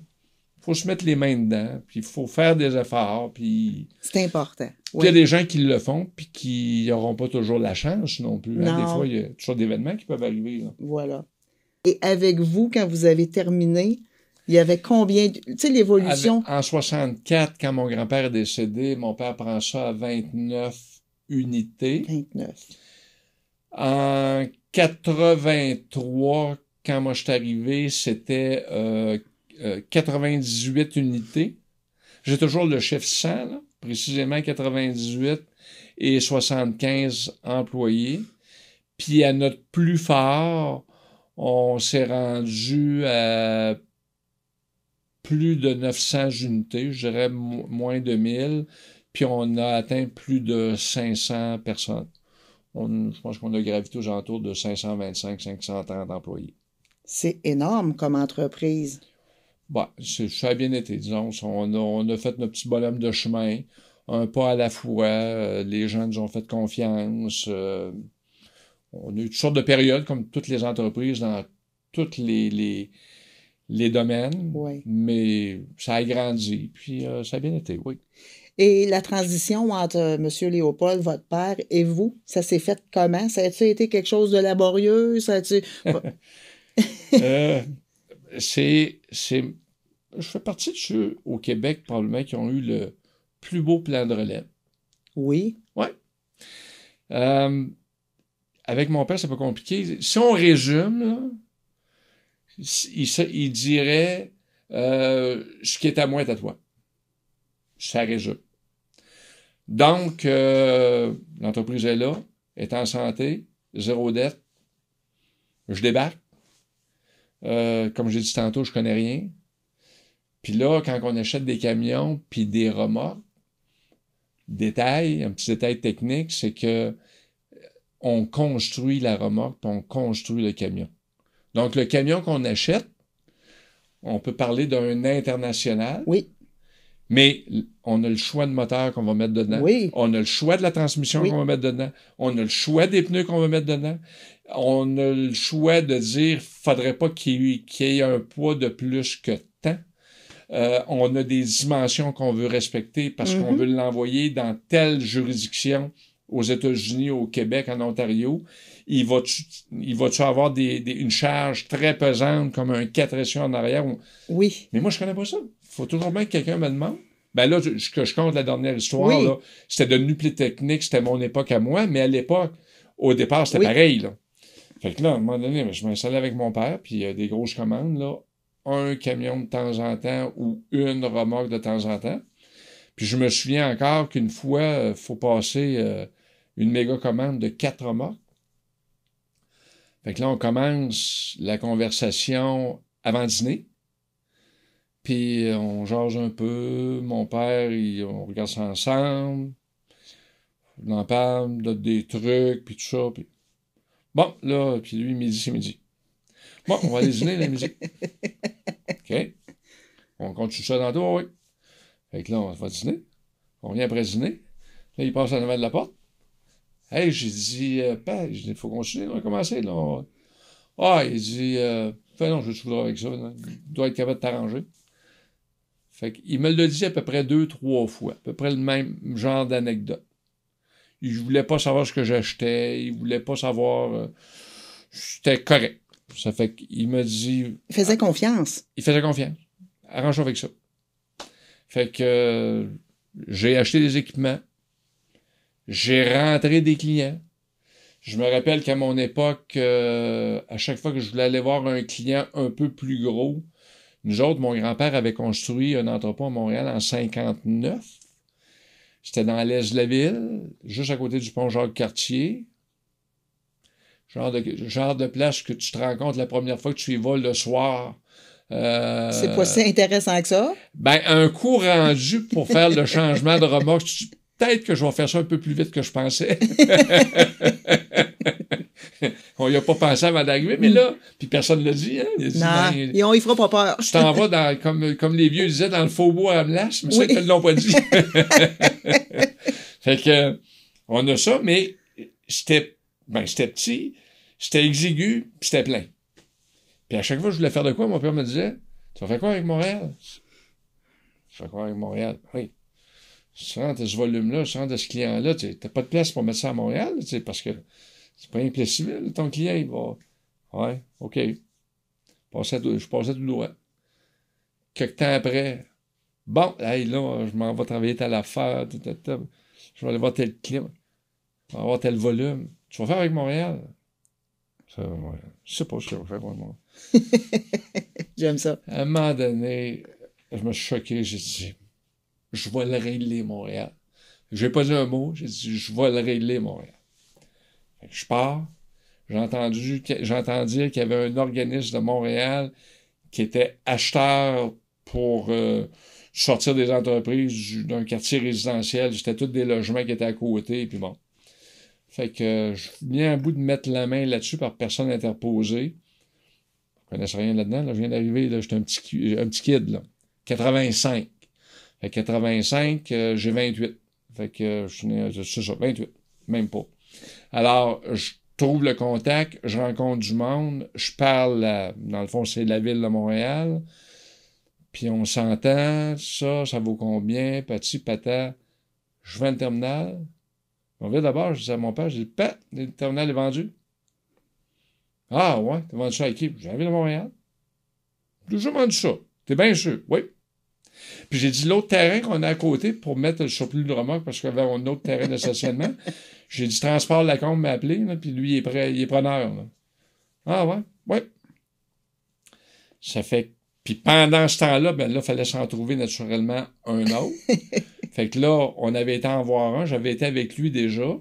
se mettre les mains dedans, puis il faut faire des efforts, puis... C'est important. Il y a des gens qui le font, puis qui n'auront pas toujours la chance non plus. Hein? Non. Des fois, il y a toujours des événements qui peuvent arriver. Là. Voilà. Et avec vous, quand vous avez terminé, il y avait combien... Tu sais, l'évolution... En 64, quand mon grand-père est décédé, mon père prend ça à 29 unités. 29. En 83, quand moi je suis arrivé, c'était 98 unités. J'ai toujours le chiffre 100, là, précisément 98 et 75 employés. Puis à notre plus fort, on s'est rendu à plus de 900 unités, je dirais moins de 1000, puis on a atteint plus de 500 personnes. Je pense qu'on a gravité aux alentours de 525-530 employés. C'est énorme comme entreprise. Bon, ça a bien été, disons. On a fait notre petit bonhomme de chemin, un pas à la fois. Les gens nous ont fait confiance. On a eu toutes sortes de périodes, comme toutes les entreprises, dans tous les domaines. Oui. Mais ça a grandi, puis ça a bien été, oui. Et la transition entre M. Léopold, votre père, et vous, ça s'est fait comment? Ça a-t-il été quelque chose de laborieux? Ça a-t-il... Je fais partie de ceux au Québec, probablement, qui ont eu le plus beau plan de relève. Oui. Oui. Avec mon père, c'est pas compliqué. Si on résume, là, il dirait ce qui est à moi est à toi. Ça résume. Donc, l'entreprise est là, est en santé, zéro dette. Je débarque. Comme j'ai dit tantôt, je connais rien. Puis là, quand on achète des camions puis des remorques, un petit détail technique, c'est que on construit la remorque puis on construit le camion. Donc, le camion qu'on achète, on peut parler d'un international. Oui. Mais on a le choix de moteur qu'on va mettre dedans. Oui. On a le choix de la transmission qu'on va mettre dedans. On a le choix des pneus qu'on va mettre dedans. On a le choix de dire, faudrait pas qu'il y ait un poids de plus que tant. On a des dimensions qu'on veut respecter parce qu'on veut l'envoyer dans telle juridiction aux États-Unis, au Québec, en Ontario. Il va-tu avoir une charge très pesante comme un 4 essieux en arrière? Oui. Mais moi, je connais pas ça. Faut toujours bien que quelqu'un me demande. Ben là, je compte la dernière histoire, oui. là, c'était devenu plus technique, c'était mon époque à moi, mais à l'époque, au départ, c'était pareil, là. Fait que là, à un moment donné, je m'installais avec mon père, puis il y a des grosses commandes, là. Un camion de temps en temps ou une remorque de temps en temps. Puis je me souviens encore qu'une fois, faut passer une méga commande de 4 remorques. Fait que là, on commence la conversation avant dîner. Puis on jase un peu. Mon père, on regarde ça ensemble. On en parle, on donne des trucs, puis tout ça. Puis... Bon, là, puis lui, midi, c'est midi. Bon, on va aller dîner la midi. OK. On continue ça dans tout, oui. Fait que là, on va dîner. On vient après dîner. Là, il passe en avant de la porte. Hey, j'ai dit, il faut continuer, on va commencer, là. Ah, il dit, fais non, je suis avec ça. Là. Il doit être capable de t'arranger. Fait qu'il me l'a dit à peu près 2-3 fois. À peu près le même genre d'anecdote. Il voulait pas savoir ce que j'achetais. Il voulait pas savoir... c'était correct. Ça fait qu'il m'a dit... Il faisait confiance. Il faisait confiance. Arrange-toi avec ça. Fait que j'ai acheté des équipements. J'ai rentré des clients. Je me rappelle qu'à mon époque, à chaque fois que je voulais aller voir un client un peu plus gros, Nous autres, mon grand-père avait construit un entrepôt à Montréal en 59. C'était dans l'est de la ville, juste à côté du pont Jacques-Cartier. Genre de place que tu te rencontres la première fois que tu y vas le soir. C'est pas si intéressant que ça. Ben, un coup rendu pour faire le changement de remorque, peut-être que je vais faire ça un peu plus vite que je pensais. On n'y a pas pensé avant d'arriver, mais là, puis personne ne l'a dit. Hein? Il a dit, non, ben, on y fera pas peur. Tu t'en vas dans, comme les vieux disaient, dans le faubourg à Amelache, mais ça, ils ne l'ont pas dit. Fait que, on a ça, mais c'était petit, c'était exigu, puis c'était plein. Puis à chaque fois que je voulais faire de quoi, mon père me disait, tu vas faire quoi avec Montréal? Je vais quoi avec Montréal? Oui. Si tu rentres à ce volume-là, si tu rentres à ce client-là, tu n'as pas de place pour mettre ça à Montréal, parce que c'est pas un place civil. Ton client, il va. Ouais, OK. Je passais tout droit. Quelque temps après, bon, hey, là, je m'en vais travailler telle affaire, je vais aller voir tel client, je vais avoir tel volume. Tu vas faire avec Montréal? Ça, ouais. Je sais pas ce que je vais faire avec Montréal. J'aime ça. À un moment donné, je me suis choqué, j'ai dit, je vais le régler, Montréal. J'ai pas dit un mot, j'ai dit, je vais le régler, Montréal. Fait que je pars, j'entends dire qu'il y avait un organisme de Montréal qui était acheteur pour sortir des entreprises d'un quartier résidentiel. C'était tous des logements qui étaient à côté, puis bon. Fait que je viens à bout de mettre la main là-dessus par personne interposée. Je ne connaissais rien là-dedans. Là, je viens d'arriver, là, j'étais un petit kid, là. 85. Fait que 85, j'ai 28. Fait que je suis né, c'est ça, 28. Même pas. Alors, je trouve le contact, je rencontre du monde, je parle, dans le fond, c'est la ville de Montréal, puis on s'entend, ça vaut combien, petit, pata, je vends le terminal. On vient d'abord, je dis à mon père, je dis, Pat, le terminal est vendu. Ah ouais, t'as vendu ça à qui? J'ai la ville de Montréal. J'ai déjà vendu ça. T'es bien sûr? Oui. Puis j'ai dit, l'autre terrain qu'on a à côté pour mettre le surplus de remorque, parce qu'il y avait un autre terrain de stationnement, j'ai dit, Transport Lacombe m'a appelé, là, puis lui, il est preneur. Là. Ah ouais? Oui. Ça fait. Puis pendant ce temps-là, ben là, il fallait s'en trouver naturellement un autre. Fait que là, on avait été en voir un, j'avais été avec lui déjà.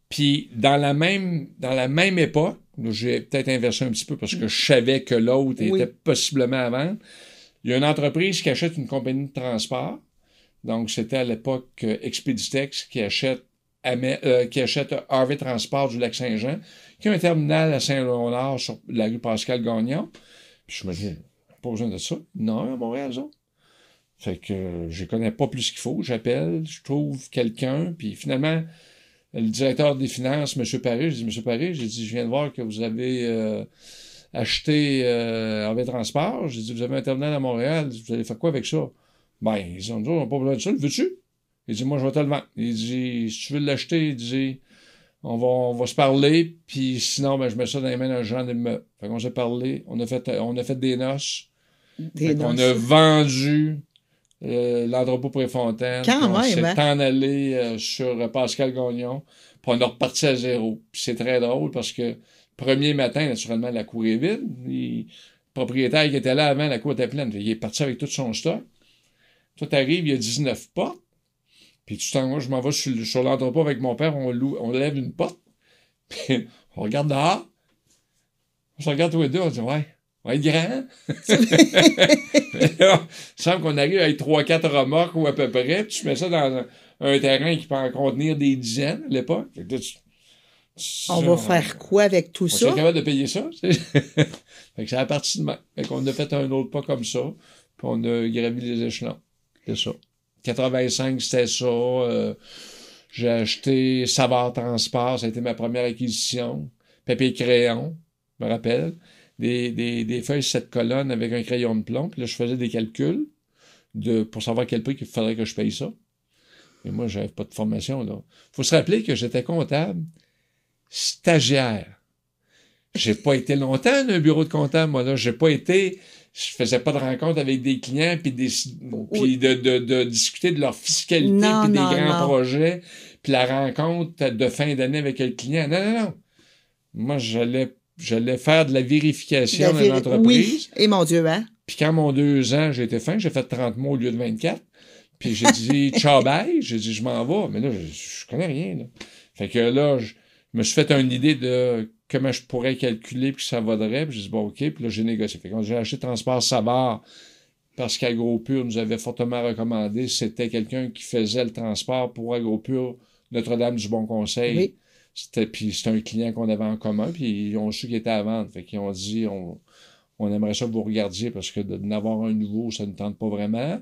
Puis dans la même époque, j'ai peut-être inversé un petit peu parce que je savais que l'autre était possiblement à vendre. Il y a une entreprise qui achète une compagnie de transport. Donc, c'était à l'époque Expeditex qui achète Harvey Transport du Lac-Saint-Jean, qui a un terminal à Saint-Léonard sur la rue Pascal-Gagnon. Puis je me dis, pas besoin de ça. Non, à Montréal, ça. Fait que je connais pas plus qu'il faut. J'appelle, je trouve quelqu'un, puis finalement, le directeur des finances, M. Paré, je dis, M. Paré, j'ai dit, je viens de voir que vous avez acheté Harvey Transport. J'ai dit, vous avez un terminal à Montréal, vous allez faire quoi avec ça? Ben, ils ont dit, on n'a pas besoin de ça, le veux-tu? Il dit, moi, je vais te le vendre. Il dit, si tu veux l'acheter, il dit, on va se parler, puis sinon, ben, je mets ça dans les mains d'un genre d'immeuble. Fait qu'on s'est parlé, on a fait des noces. On a vendu l'entrepôt Préfontaine. Quand on même, s'est en allé sur Pascal Gagnon, puis on a reparti à zéro. Puis c'est très drôle parce que premier matin, naturellement, la cour est vide. Le propriétaire qui était là avant, la cour était pleine. Il est parti avec tout son stock. Toi, t'arrives, il y a 19 portes. Puis je m'en vais sur l'entrepôt avec mon père, on lève une porte. Puis on regarde dehors. On se regarde tous les deux, on dit, ouais. On va être grand. Là, il semble qu'on arrive avec 3-4 remorques ou à peu près, puis tu mets ça dans un terrain qui peut en contenir des dizaines à l'époque. On va faire quoi avec tout ça? On est capable de payer ça. Fait que c'est la partie de main. Fait qu'on a fait un autre pas comme ça, puis on a gravi les échelons. C'est ça. 85, c'était ça. J'ai acheté Savard Transport, ça a été ma première acquisition. Papier crayon, je me rappelle. Des feuilles 7 colonnes avec un crayon de plomb. Puis là, je faisais des calculs pour savoir quel prix qu'il faudrait que je paye ça. Mais moi, j'avais pas de formation, là. Faut se rappeler que j'étais comptable stagiaire. J'ai pas été longtemps dans un bureau de comptable, moi, là. Je faisais pas de rencontres avec des clients puis de discuter de leur fiscalité puis des grands projets puis la rencontre de fin d'année avec le client. Non. Moi, j'allais j'allais faire de la vérification dans l'entreprise. Oui, et mon Dieu, hein? Puis quand mon 2 ans, j'ai été fin, j'ai fait 30 mois au lieu de 24. Puis j'ai dit, ciao, bye. J'ai dit, je m'en vais. Mais là, je connais rien, là. Fait que là, je me suis fait une idée de comment je pourrais calculer puis que ça vaudrait. Puis j'ai dit, bon, OK. Puis là, j'ai négocié. Fait que quand j'ai acheté Transport Savard, parce qu'AgroPure nous avait fortement recommandé, c'était quelqu'un qui faisait le transport pour AgroPure Notre-Dame-du-Bon-Conseil. Oui. Puis c'était un client qu'on avait en commun, puis ils ont su qu'il était à vendre. Fait qu'ils ont dit, on aimerait ça que vous regardiez parce que d'avoir un nouveau, ça ne tente pas vraiment.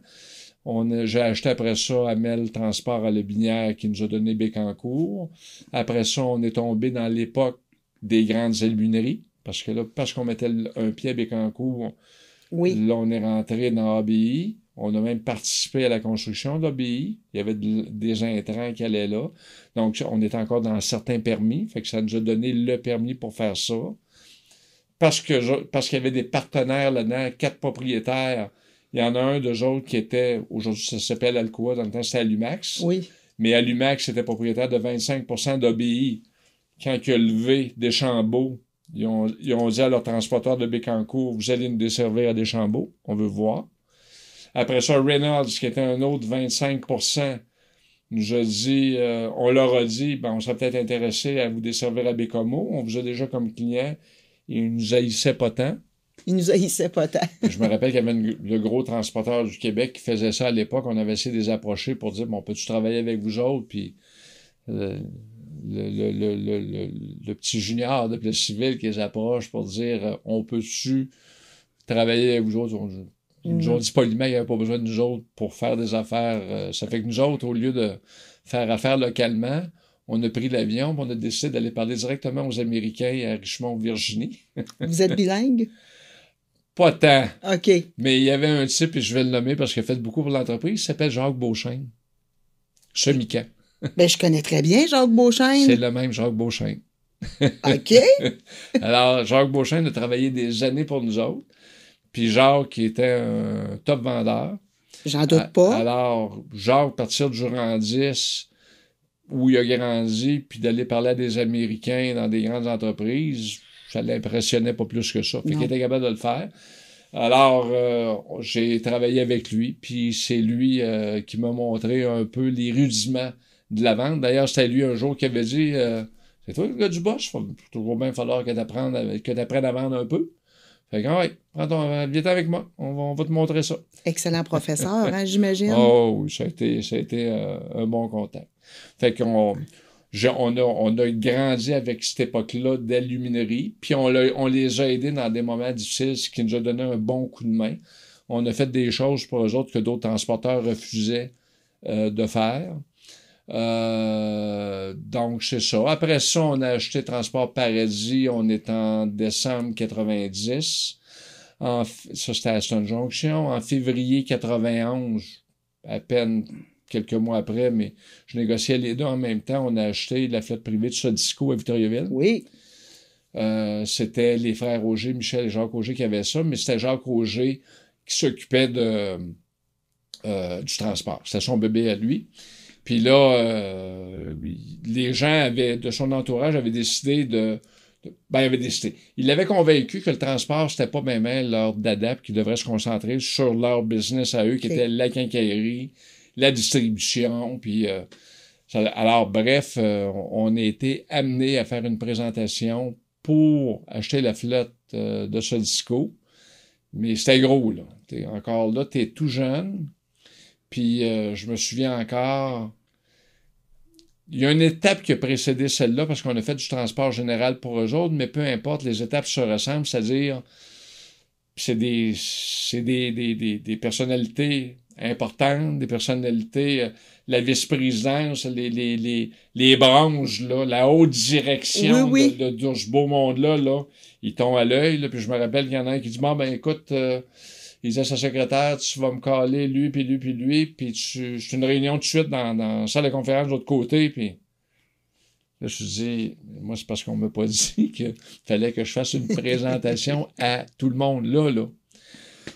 J'ai acheté après ça Amel Transport à Lobinière qui nous a donné Bécancour. Après ça, on est tombé dans l'époque des grandes alumineries. Parce que là, parce qu'on mettait un pied à Bécancour, oui. Là, on est rentré dans ABI. On a même participé à la construction de l'ABI. Il y avait des intrants qui allaient là. Donc, on était encore dans certains permis. Fait que ça nous a donné le permis pour faire ça. Parce qu'il y avait des partenaires là-dedans, 4 propriétaires. Il y en a un d'eux autres qui était, aujourd'hui, ça s'appelle Alcoa, dans le temps, c'était Alumax. Oui. Mais Alumax était propriétaire de 25% d'ABI. Quand il a levé Deschambault, ils ont dit à leur transporteur de Bécancour, vous allez nous desservir à Deschambault, on veut voir. Après ça, Reynolds, qui était un autre 25%, nous a dit, on leur a dit, on serait peut-être intéressé à vous desservir à Bécomo, on vous a déjà comme client, et ils nous haïssaient pas tant. Il nous haïssait pas tant. Je me rappelle qu'il y avait le gros transporteur du Québec qui faisait ça à l'époque. On avait essayé de les approcher pour dire, peux-tu travailler avec vous autres? Puis le petit junior de Place Civile qui les approche pour dire, on peut-tu travailler avec vous autres? Ils nous ont dit poliment qu'il n'y avait pas besoin de nous autres pour faire des affaires. Ça fait que nous autres, au lieu de faire affaire localement, on a pris l'avion, on a décidé d'aller parler directement aux Américains à Richmond, Virginie. Vous êtes bilingue? Pas tant. OK. Mais il y avait un type, et je vais le nommer parce qu'il a fait beaucoup pour l'entreprise, il s'appelle Jacques Beauchesne. Chemican. Je connais très bien Jacques Beauchesne. C'est le même Jacques Beauchesne. OK. Alors, Jacques Beauchesne a travaillé des années pour nous autres. Puis Jacques, qui était un top vendeur. J'en doute pas. Alors, Jacques, partir du Jurandis, où il a grandi, puis d'aller parler à des Américains dans des grandes entreprises, ça l'impressionnait pas plus que ça. Fait qu'il était capable de le faire. Alors, j'ai travaillé avec lui, puis c'est lui qui m'a montré un peu les rudiments de la vente. D'ailleurs, c'était lui un jour qui avait dit c'est toi le gars du boss, il va toujours bien falloir que tu apprennes à vendre un peu. Fait que, ouais, viens avec moi, on va te montrer ça. Excellent professeur, hein, j'imagine. Oh oui, ça a été un bon contact. Fait qu'on on a grandi avec cette époque-là d'aluminerie, puis on les a aidés dans des moments difficiles, ce qui nous a donné un bon coup de main. On a fait des choses pour eux autres que d'autres transporteurs refusaient de faire. Donc, c'est ça. Après ça, on a acheté Transport Paradis, on est en décembre 90. Ça, c'était à Stone Junction. En février 91, à peine quelques mois après, mais je négociais les deux en même temps. On a acheté la flotte privée de Sodisco à Victoriaville. Oui. C'était les frères Auger, Michel et Jacques Auger qui avaient ça, mais c'était Jacques Auger qui s'occupait du transport. C'était son bébé à lui. Puis là, les gens de son entourage avaient décidé il l'avait convaincu que le transport, c'était pas même leur dada, qu'ils devraient se concentrer sur leur business à eux, qui était la quincaillerie, la distribution, puis alors bref, on a été amenés à faire une présentation pour acheter la flotte de Sodisco, mais c'était gros, là. Encore là, t'es tout jeune, puis je me souviens encore, il y a une étape qui a précédé celle-là, parce qu'on a fait du transport général pour eux autres, mais peu importe, les étapes se ressemblent, c'est-à-dire, c'est des personnalités importantes, des personnalités, la vice-présidence, les branches, là, la haute direction de ce beau monde-là, ils tombent à l'œil, là, puis je me rappelle qu'il y en a un qui dit, écoute, il disait à sa secrétaire, tu vas me caler lui, puis c'est une réunion tout de suite dans la salle de conférence de l'autre côté, puis là, je me suis dit, moi, c'est parce qu'on m'a pas dit qu'il fallait que je fasse une présentation à tout le monde, là.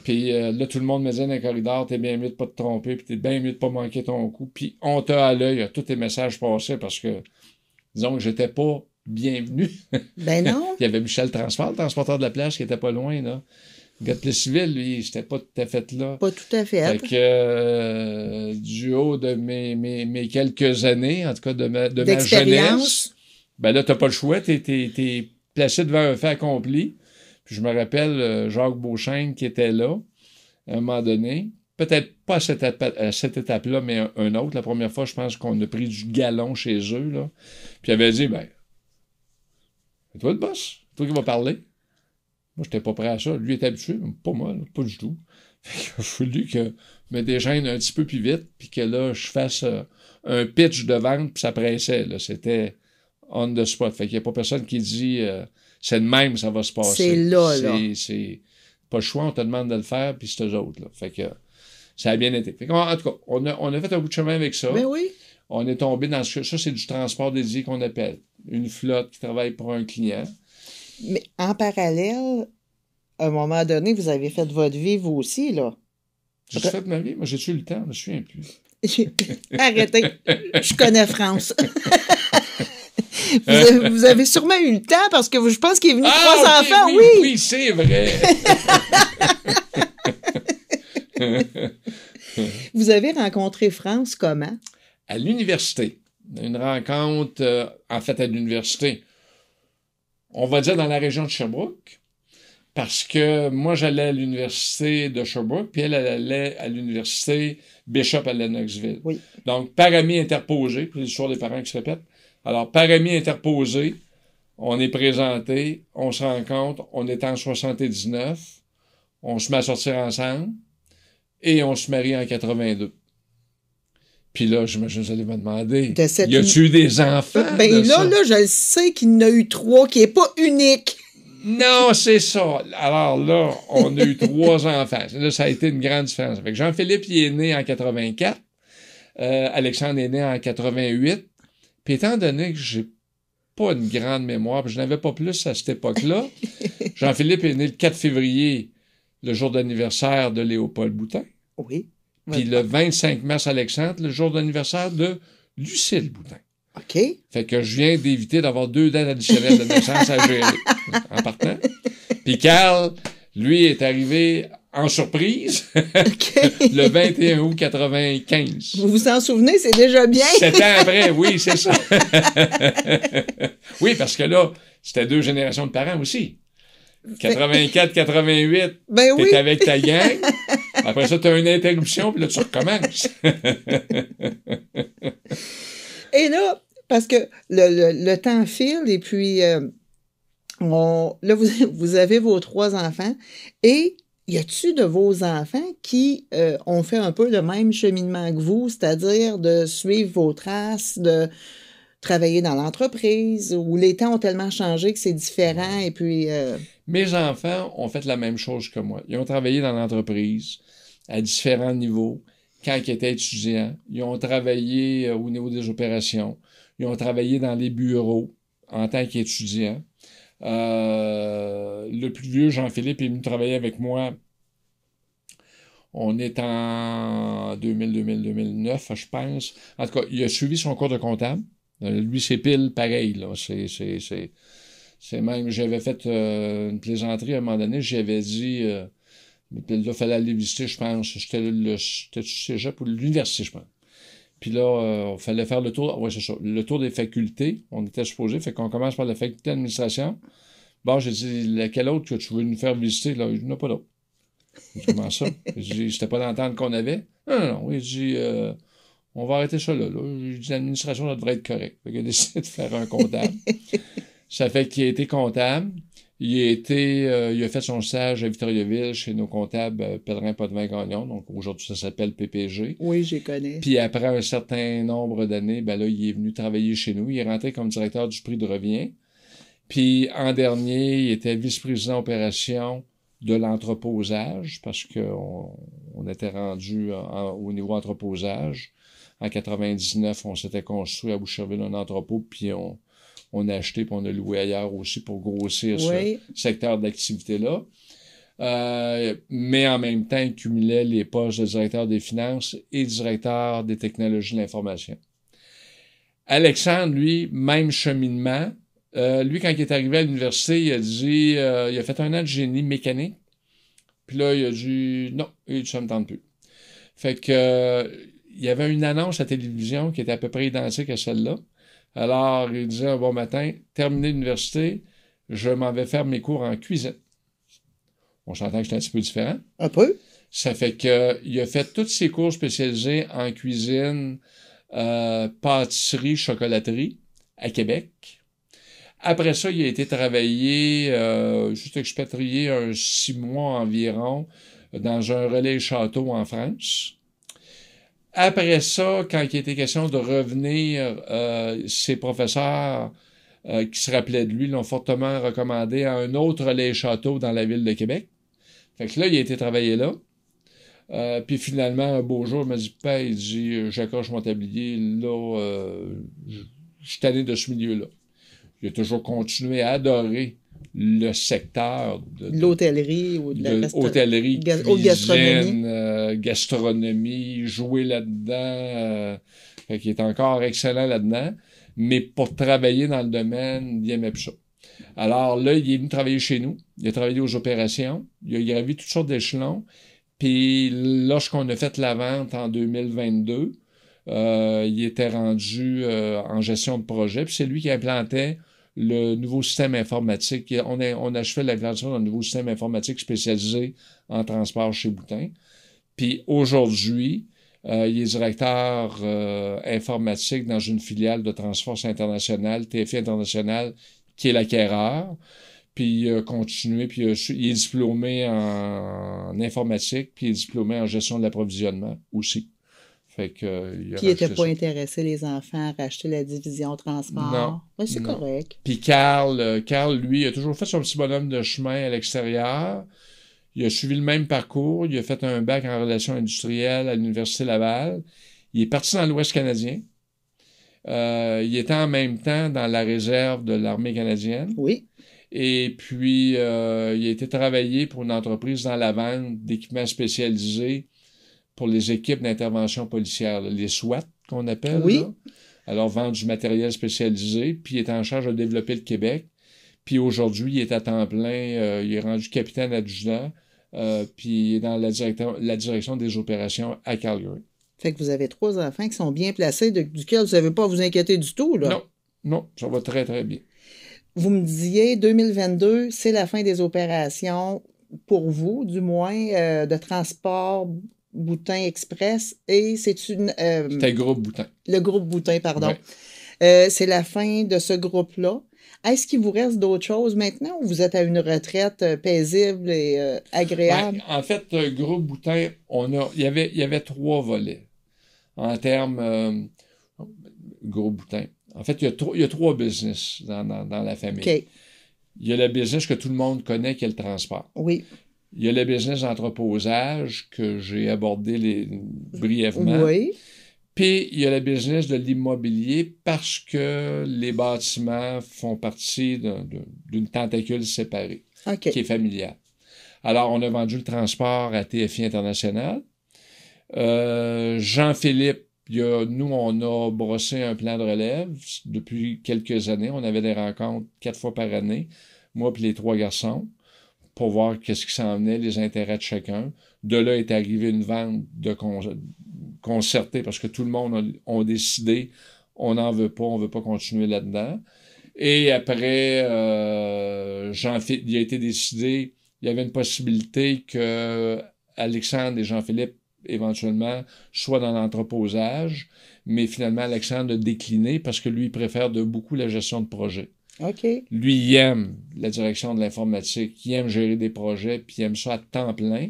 Puis là, tout le monde me disait dans le corridor, t'es bien mieux de pas te tromper, puis t'es bien mieux de pas manquer ton coup, puis on t'a à l'œil, tous tes messages passaient, parce que, disons que j'étais pas bienvenue. Ben non. Il y avait Michel Transport, le transporteur de la plage, qui était pas loin, là. Le gars de Plessisville, lui, j'étais pas tout à fait là. Pas tout à fait. Fait que du haut de mes quelques années, en tout cas de ma jeunesse, ben là, t'as pas le choix, t'es placé devant un fait accompli. Puis je me rappelle Jacques Beauchesne qui était là, à un moment donné. Peut-être pas à cette étape-là, mais un autre. La première fois, je pense qu'on a pris du galon chez eux, là. Puis il avait dit, ben, c'est toi le boss, c'est toi qui vas parler. Moi, j'étais pas prêt à ça. Lui était habitué, mais pas moi, là, pas du tout. Fait qu'il a fallu que je me déchaîne un petit peu plus vite, puis que là, je fasse un pitch de vente, puis ça pressait, là. C'était on the spot. Fait qu'il n'y a pas personne qui dit, c'est de même, ça va se passer. C'est là. C'est pas le choix, on te demande de le faire, puis c'est eux autres, là. Fait que ça a bien été. Fait en tout cas, on a fait un bout de chemin avec ça. Ben oui. On est tombé dans ça, c'est du transport dédié qu'on appelle. Une flotte qui travaille pour un client. Mais en parallèle, à un moment donné, vous avez fait votre vie, vous aussi, là. J'ai fait ma vie? Moi, j'ai-tu eu le temps? Je me souviens plus. Arrêtez. Je connais France. Vous avez sûrement eu le temps parce que je pense qu'il est venu 3 enfants, oui. Oui, c'est vrai. Vous avez rencontré France comment? À l'université. Une rencontre, en fait, à l'université. On va dire dans la région de Sherbrooke. Parce que moi, j'allais à l'université de Sherbrooke, puis elle allait à l'université Bishop à Lennoxville. Oui. Donc, par amis interposés, pour l'histoire des parents qui se répètent. Alors, par amis interposés, on est présenté, on se rencontre, on est en 79, on se met à sortir ensemble, et on se marie en 82. Puis là, j'imagine que vous allez me demander, y a-tu eu des enfants? Ben là, je sais qu'il y en a eu 3, qui n'est pas unique. Non, c'est ça. Alors là, on a eu 3 enfants. Là, ça a été une grande différence. Fait que Jean-Philippe, il est né en 84. Alexandre est né en 88. Puis étant donné que j'ai pas une grande mémoire, puis je n'avais pas plus à cette époque-là, Jean-Philippe est né le 4 février, le jour d'anniversaire de Léopold Boutin. Oui. Puis le 25 mars, Alexandre, le jour d'anniversaire de Lucille Boutin. OK. Fait que je viens d'éviter d'avoir 2 dates additionnelles de naissance à gérer en partant. Puis Carl, lui, est arrivé en surprise le 21 août 95. Vous vous en souvenez, c'est déjà bien. 7 ans après, oui, c'est ça. Oui, parce que là, c'était 2 générations de parents aussi. 84, 88, ben oui. T'es avec ta gang. Après ça, t'as une interruption, puis là, tu recommences. Et là, parce que le temps file, et puis là, vous avez vos 3 enfants, et y a-tu de vos enfants qui ont fait un peu le même cheminement que vous, c'est-à-dire de suivre vos traces, de travailler dans l'entreprise, où les temps ont tellement changé que c'est différent, et puis... Mes enfants ont fait la même chose que moi. Ils ont travaillé dans l'entreprise à différents niveaux. Quand ils étaient étudiants, ils ont travaillé au niveau des opérations. Ils ont travaillé dans les bureaux en tant qu'étudiants. Le plus vieux, Jean-Philippe, est venu travailler avec moi. On est en 2009, je pense. En tout cas, il a suivi son cours de comptable. Lui, c'est pile pareil, là. C'est même, j'avais fait une plaisanterie à un moment donné, j'avais dit, mais là, il fallait aller visiter, je pense, c'était le cégep ou l'université, je pense. Puis là, il fallait faire le tour, ouais, c'est ça, le tour des facultés, on était supposé, fait qu'on commence par la faculté d'administration. Bon, j'ai dit, laquelle autre que tu veux nous faire visiter, là? Il n'y en a pas d'autre. Comment ça? J'ai dit, c'était pas l'entente qu'on avait? Non, il dit, on va arrêter ça là. J'ai dit, l'administration, ça devrait être correct. Fait qu'il a décidé de faire un comptable. Ça fait qu'il a été comptable. Il a fait son stage à Victoriaville chez nos comptables Pellerin Potvin-Gagnon. Donc, aujourd'hui, ça s'appelle PPG. Oui, je connais. Puis après un certain nombre d'années, ben là, il est venu travailler chez nous. Il est rentré comme directeur du prix de revient. Puis, en dernier, il était vice-président opération de l'entreposage parce on était rendu au niveau entreposage. En 99, on s'était construit à Boucherville un entrepôt, puis on a acheté puis on a loué ailleurs aussi pour grossir ce secteur d'activité-là. Mais en même temps, il cumulait les postes de directeur des finances et directeur des technologies de l'information. Alexandre, lui, même cheminement, Lui, quand il est arrivé à l'université, il a dit, il a fait un an de génie mécanique. Puis là, il a dit, non, ça me tente plus. Fait que, il y avait une annonce à la télévision qui était à peu près identique à celle-là. Alors, il disait un bon matin, terminé l'université, je m'en vais faire mes cours en cuisine. On s'entend que c'est un petit peu différent. Un peu. Ça fait que il a fait tous ses cours spécialisés en cuisine, pâtisserie, chocolaterie à Québec. Après ça, il a été travailler, juste expatrié 6 mois environ dans un relais château en France. Après ça, quand il était question de revenir, ses professeurs qui se rappelaient de lui l'ont fortement recommandé à un autre relais château dans la ville de Québec. Fait que là, il a été travailler là. Puis finalement, un beau jour, il m'a dit, Père, il dit, j'accroche mon tablier, là, je suis tanné de ce milieu-là. Il a toujours continué à adorer le secteur de l'hôtellerie ou de la hôtellerie, gastronomie. gastronomie, jouer là-dedans. Fait qu'il est encore excellent là-dedans. Mais pour travailler dans le domaine, il aimait plus ça. Alors là, il est venu travailler chez nous. Il a travaillé aux opérations. Il a gravi toutes sortes d'échelons. Puis lorsqu'on a fait la vente en 2022, il était rendu en gestion de projet. Puis c'est lui qui implantait le nouveau système informatique. On achevait l'implantation d'un nouveau système informatique spécialisé en transport chez Boutin. Puis aujourd'hui, il est directeur informatique dans une filiale de Transforce International, TFI International, qui est l'acquéreur. Puis il a continué, puis il est diplômé en informatique, puis il est diplômé en gestion de l'approvisionnement aussi. Fait que, puis il n'était pas intéressé, les enfants, à racheter la division transport. Non. Ouais, c'est correct. Puis Carl, lui, il a toujours fait son petit bonhomme de chemin à l'extérieur. Il a suivi le même parcours. Il a fait un bac en relations industrielles à l'Université Laval. Il est parti dans l'Ouest canadien. Il était en même temps dans la réserve de l'armée canadienne. Oui. Et puis, il a été travailler pour une entreprise dans la vente d'équipements spécialisés pour les équipes d'intervention policière, là, les SWAT qu'on appelle. Oui. Là. Alors, vendre du matériel spécialisé, puis il est en charge de développer le Québec. Puis aujourd'hui, il est à temps plein, il est rendu capitaine adjudant, puis il est dans la direction des opérations à Calgary. Fait que vous avez 3 enfants qui sont bien placés, duquel vous ne savez pas vous inquiéter du tout, là. Non, ça va très, très bien. Vous me disiez, 2022, c'est la fin des opérations, pour vous, du moins, de transport Boutin Express, et c'est une... C'était Groupe Boutin. Le groupe Boutin, pardon. Ouais. C'est la fin de ce groupe-là. Est-ce qu'il vous reste d'autres choses maintenant ou vous êtes à une retraite paisible et agréable? Ben, en fait, Groupe Boutin, il y avait 3 volets en termes Groupe Boutin. En fait, il y a 3 business dans la famille. Okay. Il y a le business que tout le monde connaît, qui est le transport. Oui. Il y a le business d'entreposage que j'ai abordé brièvement. Oui. Puis, il y a le business de l'immobilier parce que les bâtiments font partie d'une tentacule séparée, Okay. qui est familiale. Alors, on a vendu le transport à TFI International. Jean-Philippe, nous, on a brossé un plan de relève depuis quelques années. On avait des rencontres 4 fois par année, moi puis les 3 garçons, pour voir qu'est-ce qui s'en venait, les intérêts de chacun. De là est arrivée une vente concertée parce que tout le monde a décidé, on n'en veut pas, on veut pas continuer là-dedans. Et après, il a été décidé, il y avait une possibilité que Alexandre et Jean-Philippe éventuellement soient dans l'entreposage, mais finalement Alexandre a décliné parce que lui il préfère beaucoup la gestion de projet. Okay. Lui, il aime la direction de l'informatique, il aime gérer des projets, puis il aime ça à temps plein.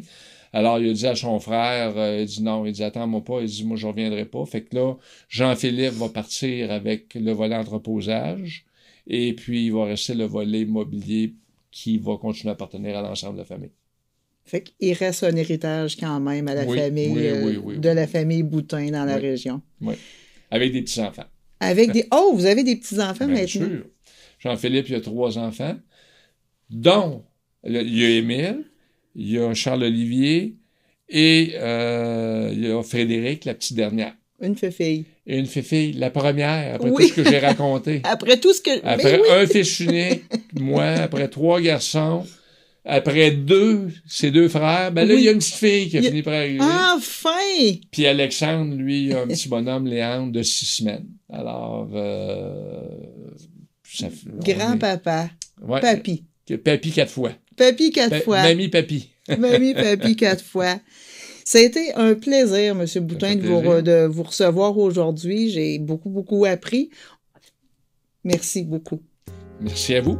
Alors, il a dit à son frère, il dit non, il dit attends-moi pas, il dit moi je reviendrai pas. Fait que là, Jean-Philippe va partir avec le volet entreposage, et puis il va rester le volet immobilier qui va continuer à appartenir à l'ensemble de la famille. Fait qu'il reste un héritage quand même à la famille, de la famille Boutin dans la région. Oui, avec des petits-enfants. Avec des... Oh, vous avez des petits-enfants maintenant? Bien sûr. Jean-Philippe, il a 3 enfants, dont il y a Émile, il y a Charles-Olivier et il y a Frédéric, la petite dernière. Une fille. Et une fille, la première, après Oui. tout ce que j'ai raconté. Après tout ce que... Après Ben oui. un fils unique, moi, après 3 garçons, après ses 2 frères, ben là, Oui. il y a une petite fille qui a fini par arriver. Enfin! Puis Alexandre, lui, a un petit bonhomme, Léandre, de 6 semaines. Alors, Grand-papa. Ouais, Papy. Papy 4 fois. Papy 4 fois. Mamie, papy. Mamie, papy 4 fois. Ça a été un plaisir, M. Boutin, de vous recevoir aujourd'hui. J'ai beaucoup, beaucoup appris. Merci beaucoup. Merci à vous.